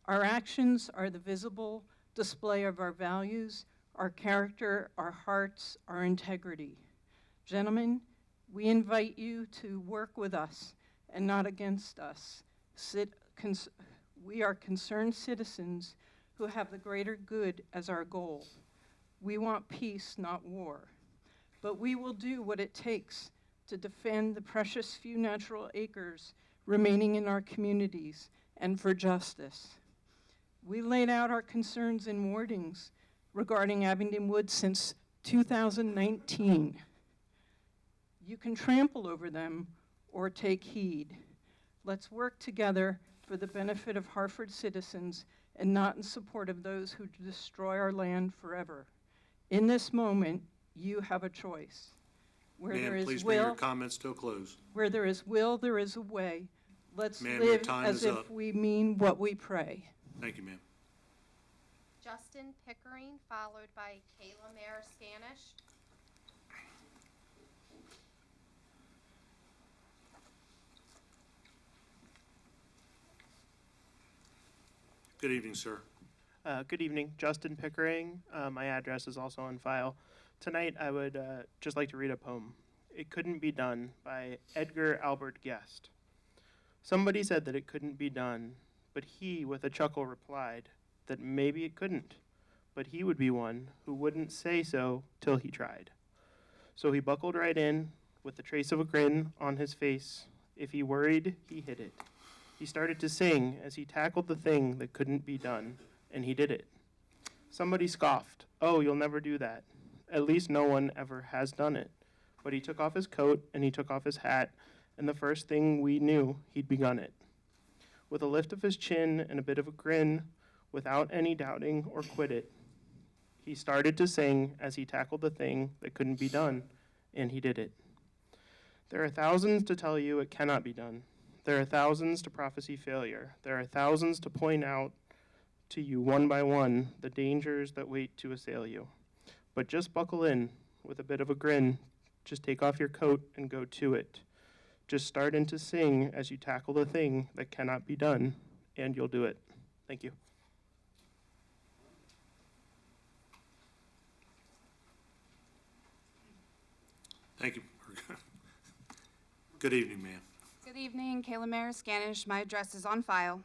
Our actions are the visible display of our values, our character, our hearts, our integrity. Gentlemen, we invite you to work with us and not against us. We are concerned citizens who have the greater good as our goal. We want peace, not war. But we will do what it takes to defend the precious few natural acres remaining in our communities and for justice. We laid out our concerns in wordings regarding Abingdon Woods since 2019. You can trample over them or take heed. Let's work together for the benefit of Harford citizens and not in support of those who destroy our land forever. In this moment, you have a choice. Where there Ma'am, is please bring your will, comments to a close. where there is will, there is a way. Let's Ma'am, your live time as is if up. we mean what we pray. Thank you, ma'am. Justin Pickering, followed by Kayla Mayer Scanish. Good evening, sir. Good evening, Justin Pickering. My address is also on file. Tonight, I would just like to read a poem. It Couldn't Be Done by Edgar Albert Guest. Somebody said that it couldn't be done, but he, with a chuckle, replied that maybe it couldn't, but he would be one who wouldn't say so till he tried. So he buckled right in, with the trace of a grin on his face. If he worried, he hid it. He started to sing as he tackled the thing that couldn't be done, and he did it. Somebody scoffed, "Oh, you'll never do that. At least no one ever has done it." But he took off his coat and he took off his hat, and the first thing we knew, he'd begun it. With a lift of his chin and a bit of a grin, without any doubting or quit it, he started to sing as he tackled the thing that couldn't be done, and he did it. There are thousands to tell you it cannot be done. There are thousands to prophesy failure. There are thousands to point out to you one by one the dangers that wait to assail you. But just buckle in with a bit of a grin. Just take off your coat and go to it. Just start in to sing as you tackle the thing that cannot be done, and you'll do it. Thank you. Thank you. Good evening, ma'am. Good evening, Kayla Maris-Scanish. My address is on file.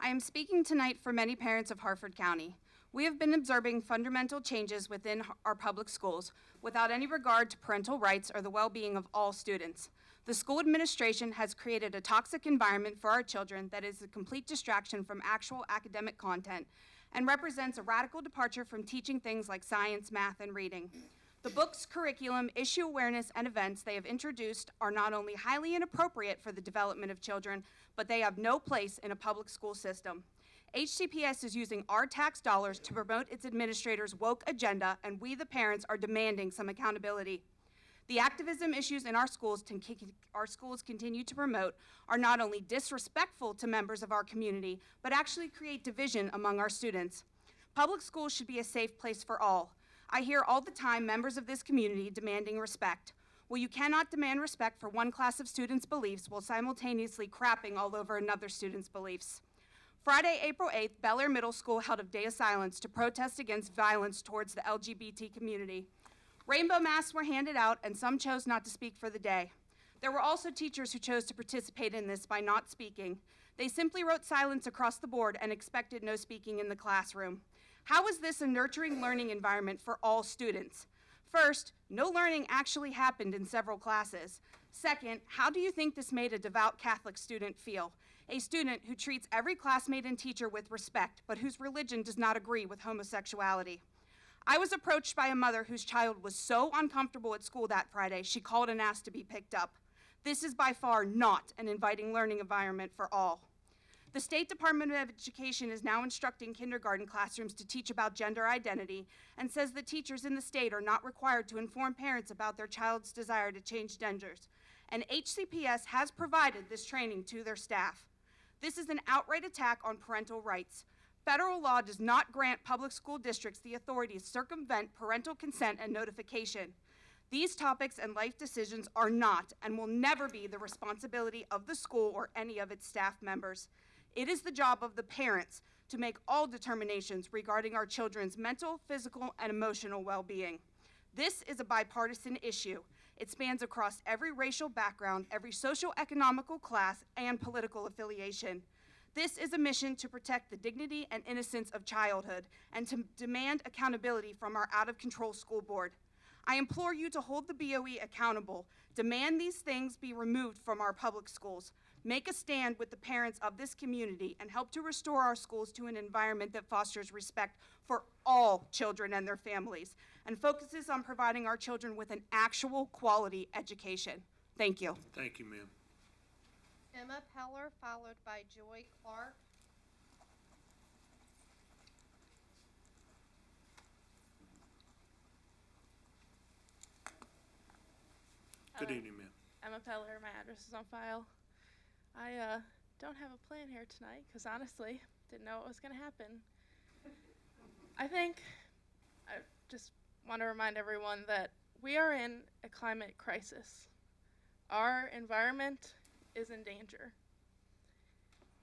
I am speaking tonight for many parents of Harford County. We have been observing fundamental changes within our public schools without any regard to parental rights or the well-being of all students. The school administration has created a toxic environment for our children that is a complete distraction from actual academic content and represents a radical departure from teaching things like science, math, and reading. The books, curriculum, issue awareness, and events they have introduced are not only highly inappropriate for the development of children, but they have no place in a public school system. HCPS is using our tax dollars to promote its administrators' woke agenda, and we, the parents, are demanding some accountability. The activism issues in our schools continue to promote are not only disrespectful to members of our community, but actually create division among our students. Public schools should be a safe place for all. I hear all the time members of this community demanding respect. Well, you cannot demand respect for one class of students' beliefs while simultaneously crapping all over another student's beliefs. Friday, April 8th, Bel Air Middle School held a day of silence to protest against violence towards the LGBT community. Rainbow masks were handed out, and some chose not to speak for the day. There were also teachers who chose to participate in this by not speaking. They simply wrote silence across the board and expected no speaking in the classroom. How is this a nurturing learning environment for all students? First, no learning actually happened in several classes. Second, how do you think this made a devout Catholic student feel? A student who treats every classmate and teacher with respect, but whose religion does not agree with homosexuality. I was approached by a mother whose child was so uncomfortable at school that Friday, she called and asked to be picked up. This is by far not an inviting learning environment for all. The State Department of Education is now instructing kindergarten classrooms to teach about gender identity and says that teachers in the state are not required to inform parents about their child's desire to change genders. And HCPS has provided this training to their staff. This is an outright attack on parental rights. Federal law does not grant public school districts the authority to circumvent parental consent and notification. These topics and life decisions are not and will never be the responsibility of the school or any of its staff members. It is the job of the parents to make all determinations regarding our children's mental, physical, and emotional well-being. This is a bipartisan issue. It spans across every racial background, every socio-economical class, and political affiliation. This is a mission to protect the dignity and innocence of childhood and to demand accountability from our out-of-control school board. I implore you to hold the BOE accountable, demand these things be removed from our public schools, make a stand with the parents of this community, and help to restore our schools to an environment that fosters respect for all children and their families, and focuses on providing our children with an actual quality education. Thank you. Thank you, ma'am. Emma Peller, followed by Joy Clark. Good evening, ma'am. Emma Peller, my address is on file. I don't have a plan here tonight because honestly, didn't know what was going to happen. I just want to remind everyone that we are in a climate crisis. Our environment is in danger.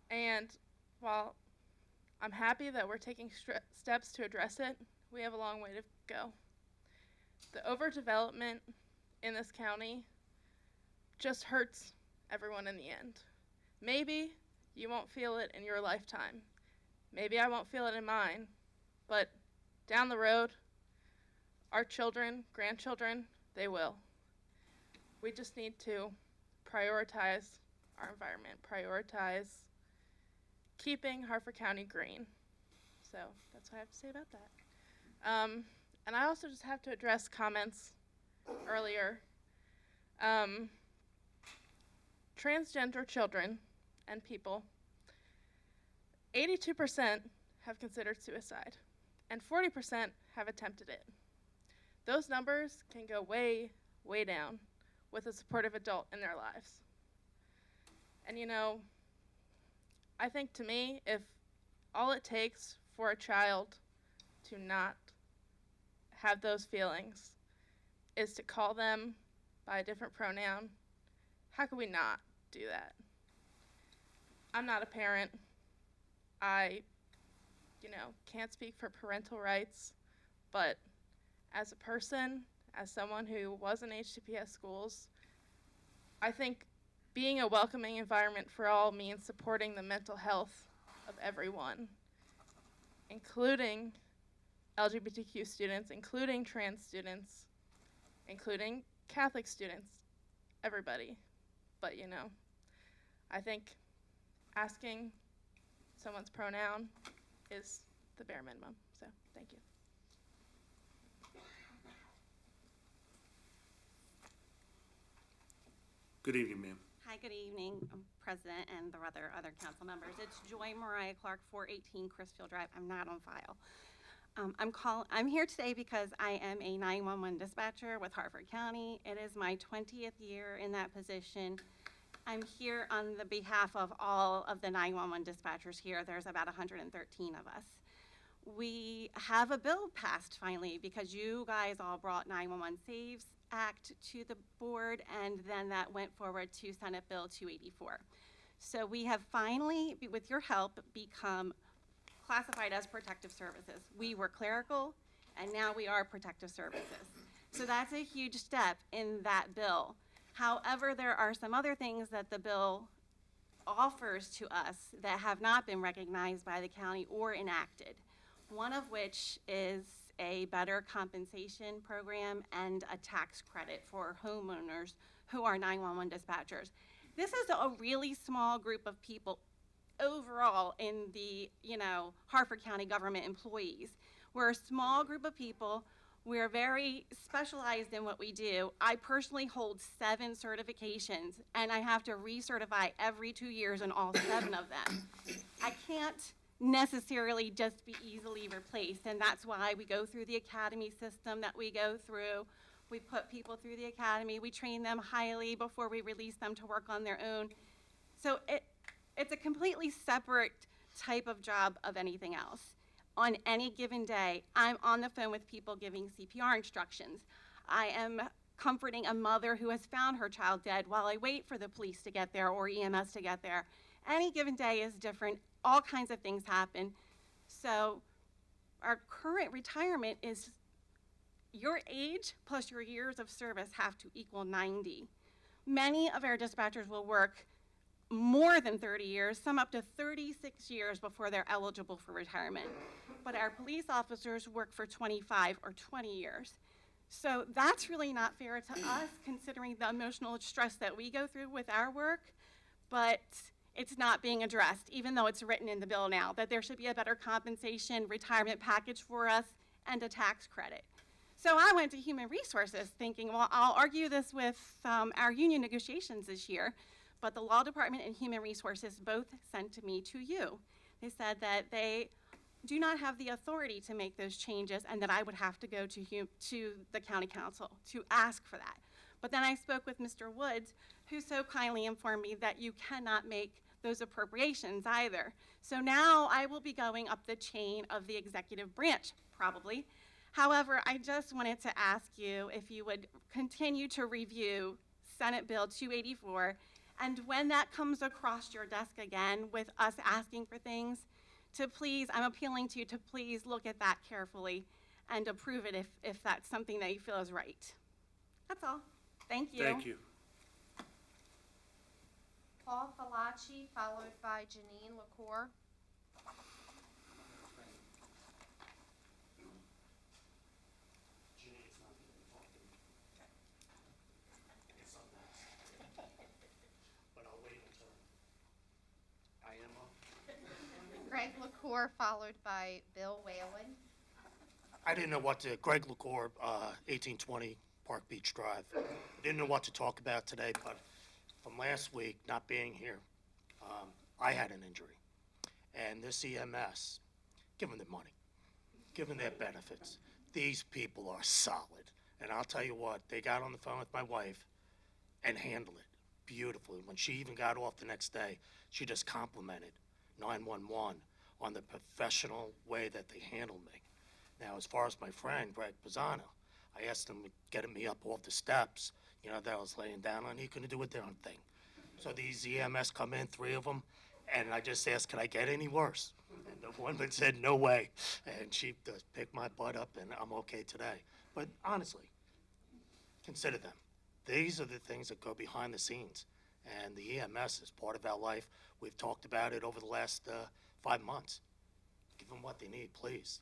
And while I'm happy that we're taking steps to address it. We have a long way to go. The overdevelopment in this county just hurts everyone in the end. Maybe you won't feel it in your lifetime. Maybe I won't feel it in mine, but down the road, our children, grandchildren, they will. We just need to prioritize our environment, prioritize keeping Harford County green. So that's what I have to say about that. And I also just have to address comments earlier. Transgender children and people, 82% have considered suicide, and 40% have attempted it. Those numbers can go way, way down with a supportive adult in their lives. And you know, I think to me, if all it takes for a child to not have those feelings is to call them by a different pronoun, how could we not do that? I'm not a parent. I, can't speak for parental rights, but as a person, as someone who was in HTPS schools, I think being a welcoming environment for all means supporting the mental health of everyone, including LGBTQ students, including trans students, including Catholic students, everybody. But I think asking someone's pronoun is the bare minimum. So thank you. Good evening, ma'am. Hi, good evening, President and the other council members. It's Joy Mariah Clark, 418 Chrisfield Drive. I'm not on file. I'm here today because I am a 911 dispatcher with Harford County. It is my 20th year in that position. I'm here on the behalf of all of the 911 dispatchers here. There's about 113 of us. We have a bill passed finally because you guys all brought 911 Saves Act to the board, and then that went forward to Senate Bill 284. So we have finally, with your help, become classified as protective services. We were clerical, and now we are protective services. So that's a huge step in that bill. However, there are some other things that the bill offers to us that have not been recognized by the county or enacted. One of which is a better compensation program and a tax credit for homeowners who are 911 dispatchers. This is a really small group of people overall in the, Harford County government employees. We're a small group of people. We're very specialized in what we do. I personally hold 7 certifications, and I have to recertify every 2 years in all 7 of them. I can't necessarily just be easily replaced, and that's why we go through the academy system that we go through. We put people through the academy. We train them highly before we release them to work on their own. So it's a completely separate type of job of anything else. On any given day, I'm on the phone with people giving CPR instructions. I am comforting a mother who has found her child dead while I wait for the police to get there or EMS to get there. Any given day is different. All kinds of things happen. So our current retirement is your age plus your years of service have to equal 90. Many of our dispatchers will work more than 30 years, some up to 36 years before they're eligible for retirement. But our police officers work for 25 or 20 years. So that's really not fair to us, considering the emotional stress that we go through with our work, but it's not being addressed, even though it's written in the bill now, that there should be a better compensation retirement package for us and a tax credit. So I went to Human Resources thinking, well, I'll argue this with our union negotiations this year, but the Law Department and Human Resources both sent me to you. They said that they do not have the authority to make those changes and that I would have to go to the county council to ask for that. But then I spoke with Mr. Woods, who so kindly informed me that you cannot make those appropriations either. So now I will be going up the chain of the executive branch, probably. However, I just wanted to ask you if you would continue to review Senate Bill 284, and when that comes across your desk again with us asking for things, to please, I'm appealing to you to please look at that carefully and approve it if that's something that you feel is right. That's all. Thank you. Thank you. Paul Falacci, followed by Janine LaCour. Greg LaCour, followed by Bill Whalen. I didn't know what to, Greg LaCour, 1820 Park Beach Drive. I didn't know what to talk about today, but from last week, not being here, I had an injury. And this EMS, give them their money, give them their benefits. These people are solid. And I'll tell you what, they got on the phone with my wife and handled it beautifully. When she even got off the next day, she just complimented 911 on the professional way that they handled me. Now, as far as my friend, Greg Pisano, I asked him to get me up off the steps, you know, that I was laying down on. He couldn't do a darn thing. So these EMS come in, 3 of them, and I just asked, can I get any worse? And the woman said, no way. And she just picked my butt up, and I'm okay today. But honestly, consider them. These are the things that go behind the scenes. And the EMS is part of our life. We've talked about it over the last 5 months. Give them what they need, please.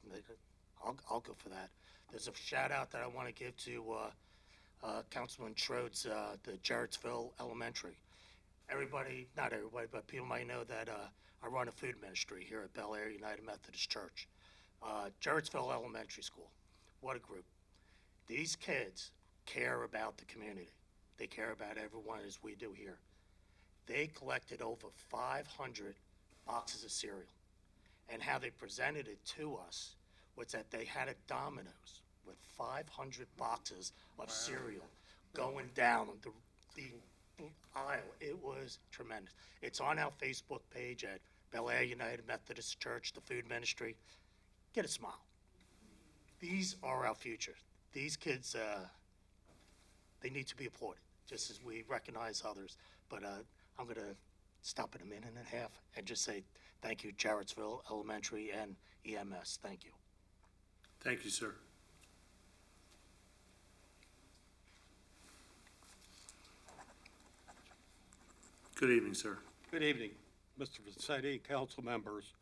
I'll go for that. There's a shout out that I want to give to Councilman Schroed's, the Jarrettsville Elementary. Everybody, not everybody, but people might know that I run a food ministry here at Bel Air United Methodist Church. Jarrettsville Elementary School, what a group. These kids care about the community. They care about everyone as we do here. They collected over 500 boxes of cereal. And how they presented it to us was that they had a Domino's with 500 boxes of cereal going down the aisle. It was tremendous. It's on our Facebook page at Bel Air United Methodist Church, the food ministry. Get a smile. These are our future. These kids, they need to be applauded, just as we recognize others. But I'm going to stop in a minute and a half and just say thank you, Jarrettsville Elementary and EMS. Thank you. Thank you, sir. Good evening, sir. Good evening, Mr. Vincenti, council members.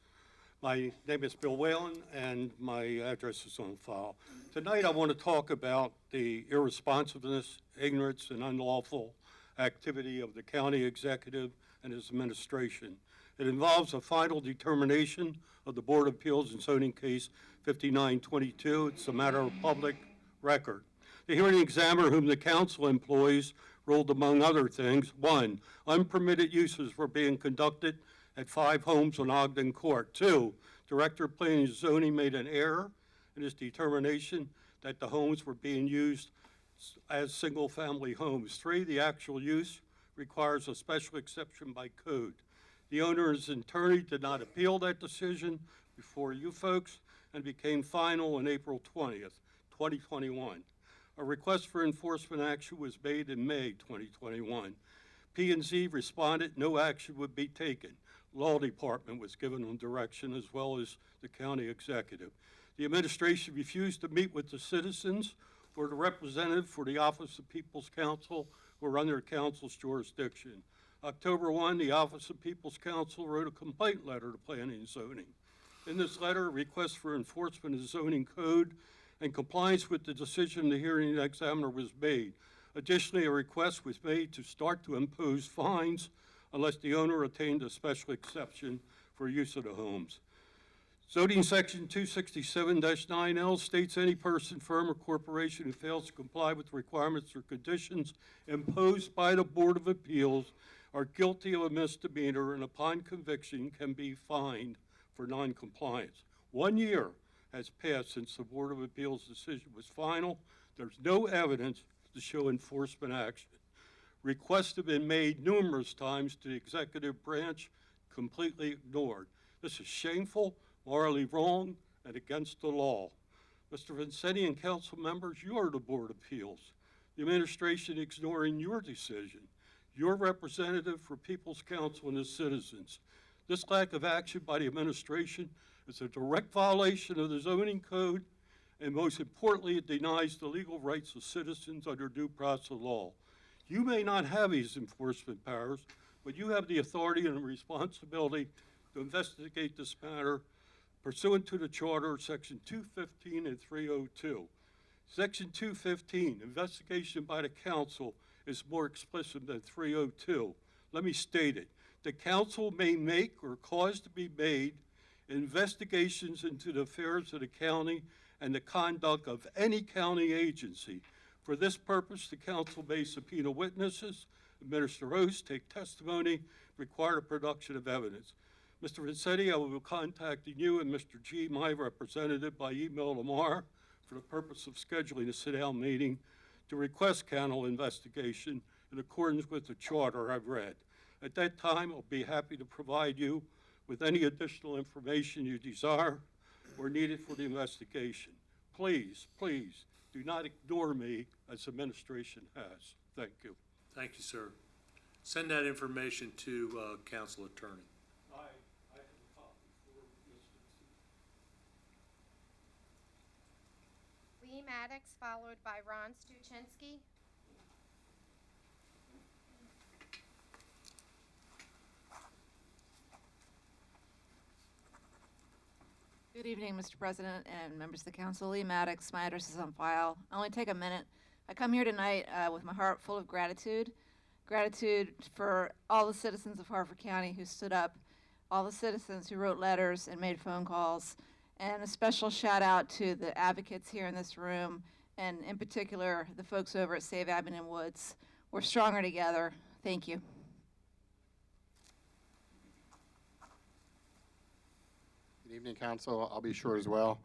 My name is Bill Whalen, and my address is on file. Tonight, I want to talk about the irresponsiveness, ignorance, and unlawful activity of the county executive and his administration. It involves a final determination of the Board of Appeals in zoning case 5922. It's a matter of public record. The hearing examiner whom the council employs ruled, among other things, 1, unpermitted uses were being conducted at 5 homes on Ogden Court. 2, Director of Planning and Zoning made an error in his determination that the homes were being used as single-family homes. 3, the actual use requires a special exception by code. The owner's attorney did not appeal that decision before you folks and became final on April 20th, 2021. A request for enforcement action was made in May 2021. P&Z responded no action would be taken. Law Department was given on direction, as well as the county executive. The administration refused to meet with the citizens or the representative for the Office of People's Counsel who are under council's jurisdiction. October 1, the Office of People's Counsel wrote a complaint letter to Planning and Zoning. In this letter, a request for enforcement of the zoning code and compliance with the decision of the hearing examiner was made. Additionally, a request was made to start to impose fines unless the owner attained a special exception for use of the homes. Zoning section 267-9L states any person, firm, or corporation who fails to comply with requirements or conditions imposed by the Board of Appeals are guilty of a misdemeanor and upon conviction can be fined for noncompliance. 1 year has passed since the Board of Appeals decision was final. There's no evidence to show enforcement action. Requests have been made numerous times to the executive branch, completely ignored. This is shameful, morally wrong, and against the law. Mr. Vincenti and council members, you are the Board of Appeals. The administration ignoring your decision. Your representative for People's Counsel and the citizens. This lack of action by the administration is a direct violation of the zoning code, and most importantly, it denies the legal rights of citizens under due process of law. You may not have these enforcement powers, but you have the authority and the responsibility to investigate this matter pursuant to the Charter, Section 215 and 302. Section 215, investigation by the council, is more explicit than 302. Let me state it. The council may make or cause to be made investigations into the affairs of the county and the conduct of any county agency. For this purpose, the council may subpoena witnesses, administer oaths, take testimony, require the production of evidence. Mr. Vincetti, I will be contacting you and Mr. G, my representative, by email tomorrow for the purpose of scheduling a sit-down meeting to request council investigation in accordance with the charter I've read. At that time, I'll be happy to provide you with any additional information you desire or needed for the investigation. Please, please, do not ignore me as administration has. Thank you. Thank you, sir. Send that information to council attorney. I have a copy for Mr. Lee Maddox, followed by Ron Stuczynski. Good evening, Mr. President and members of the council. Lee Maddox, my address is on file. I'll only take a minute. I come here tonight with my heart full of gratitude. Gratitude for all the citizens of Harford County who stood up, all the citizens who wrote letters and made phone calls, and a special shout out to the advocates here in this room, and in particular, the folks over at Save Abingdon Woods. We're stronger together. Thank you. Good evening, council. I'll be short as well.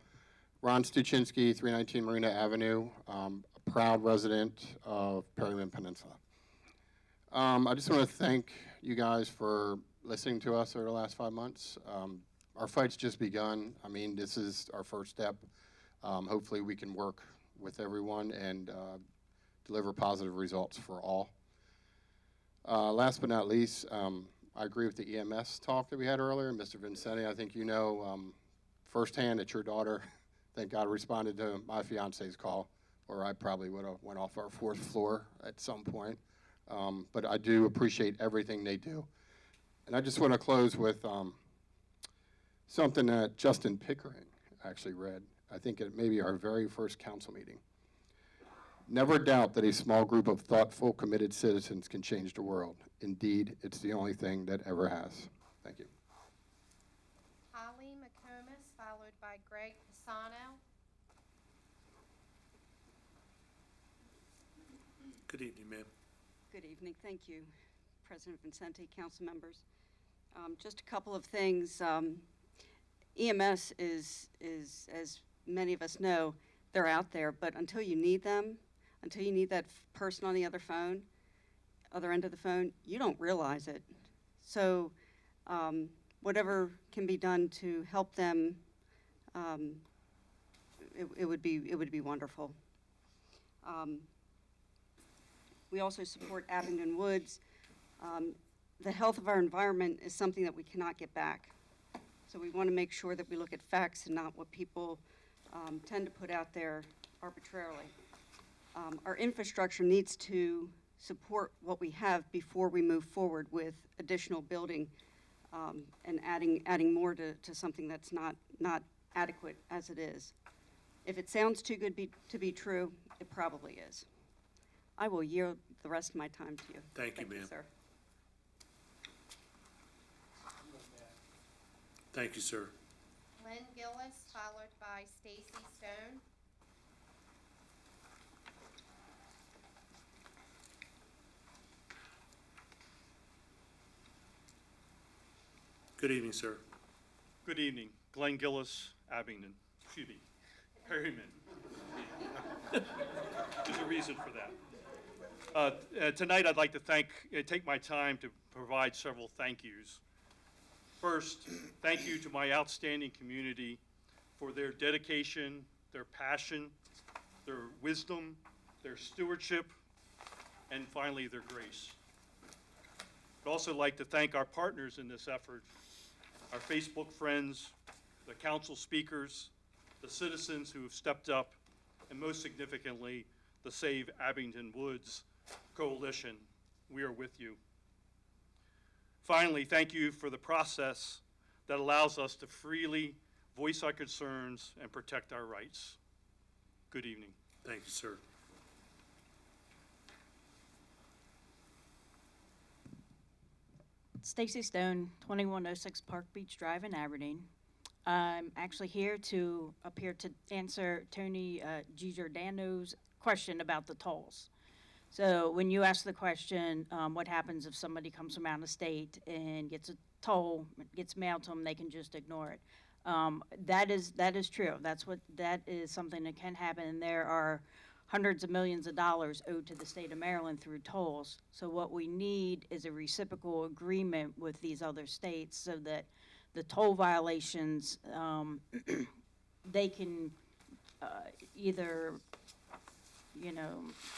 Ron Stuczynski, 319 Marina Avenue, a proud resident of Perryman Peninsula. I just want to thank you guys for listening to us over the last 5 months. Our fight's just begun. I mean, this is our first step. Hopefully we can work with everyone and deliver positive results for all. Last but not least, I agree with the EMS talk that we had earlier. Mr. Vincetti, I think you know firsthand that your daughter, thank God, responded to my fiance's call, or I probably would have went off our 4th floor at some point. But I do appreciate everything they do. And I just want to close with something that Justin Pickering actually read, I think at maybe our very first council meeting. Never doubt that a small group of thoughtful, committed citizens can change the world. Indeed, it's the only thing that ever has. Thank you. Holly McComas, followed by Greg Pisano. Good evening, ma'am. Good evening. Thank you, President Vincenti, council members. Just a couple of things. EMS is, as many of us know, they're out there, but until you need them, until you need that person on the other end of the phone, you don't realize it. So whatever can be done to help them, it would be wonderful. We also support Abingdon Woods. The health of our environment is something that we cannot get back. So we want to make sure that we look at facts and not what people tend to put out there arbitrarily. Our infrastructure needs to support what we have before we move forward with additional building and adding more to something that's not adequate as it is. If it sounds too good to be true, it probably is. I will yield the rest of my time to you. Thank you, ma'am. Sir. Thank you, sir. Lynn Gillis, followed by Stacy Stone. Good evening, sir. Good evening. Glenn Gillis, Abingdon. Excuse me, Perryman. There's a reason for that. Tonight, I'd like to take my time to provide several thank yous. First, thank you to my outstanding community for their dedication, their passion, their wisdom, their stewardship, and finally, their grace. I'd also like to thank our partners in this effort, our Facebook friends, the council speakers, the citizens who have stepped up, and most significantly, the Save Abingdon Woods Coalition. We are with you. Finally, thank you for the process that allows us to freely voice our concerns and protect our rights. Good evening. Thank you, sir. Stacy Stone, 2106 Park Beach Drive in Aberdeen. I'm actually here to answer Tony Giordano's question about the tolls. So when you ask the question, what happens if somebody comes from out of state and gets a toll, gets mailed to them, they can just ignore it. That is true. That is something that can happen, and there are hundreds of millions of dollars owed to the state of Maryland through tolls. So what we need is a reciprocal agreement with these other states so that the toll violations, they can either,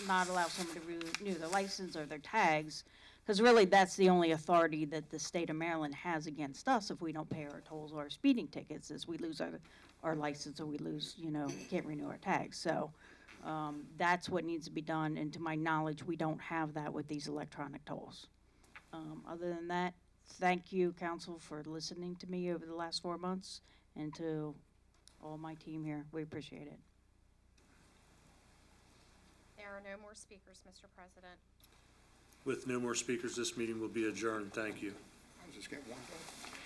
not allow someone to renew their license or their tags, because really that's the only authority that the state of Maryland has against us if we don't pay our tolls or our speeding tickets, is we lose our license or we lose, can't renew our tags. So that's what needs to be done, and to my knowledge, we don't have that with these electronic tolls. Other than that, thank you, Council, for listening to me over the last 4 months, and to all my team here. We appreciate it. There are no more speakers, Mr. President. With no more speakers, this meeting will be adjourned. Thank you. I was just getting warmed up.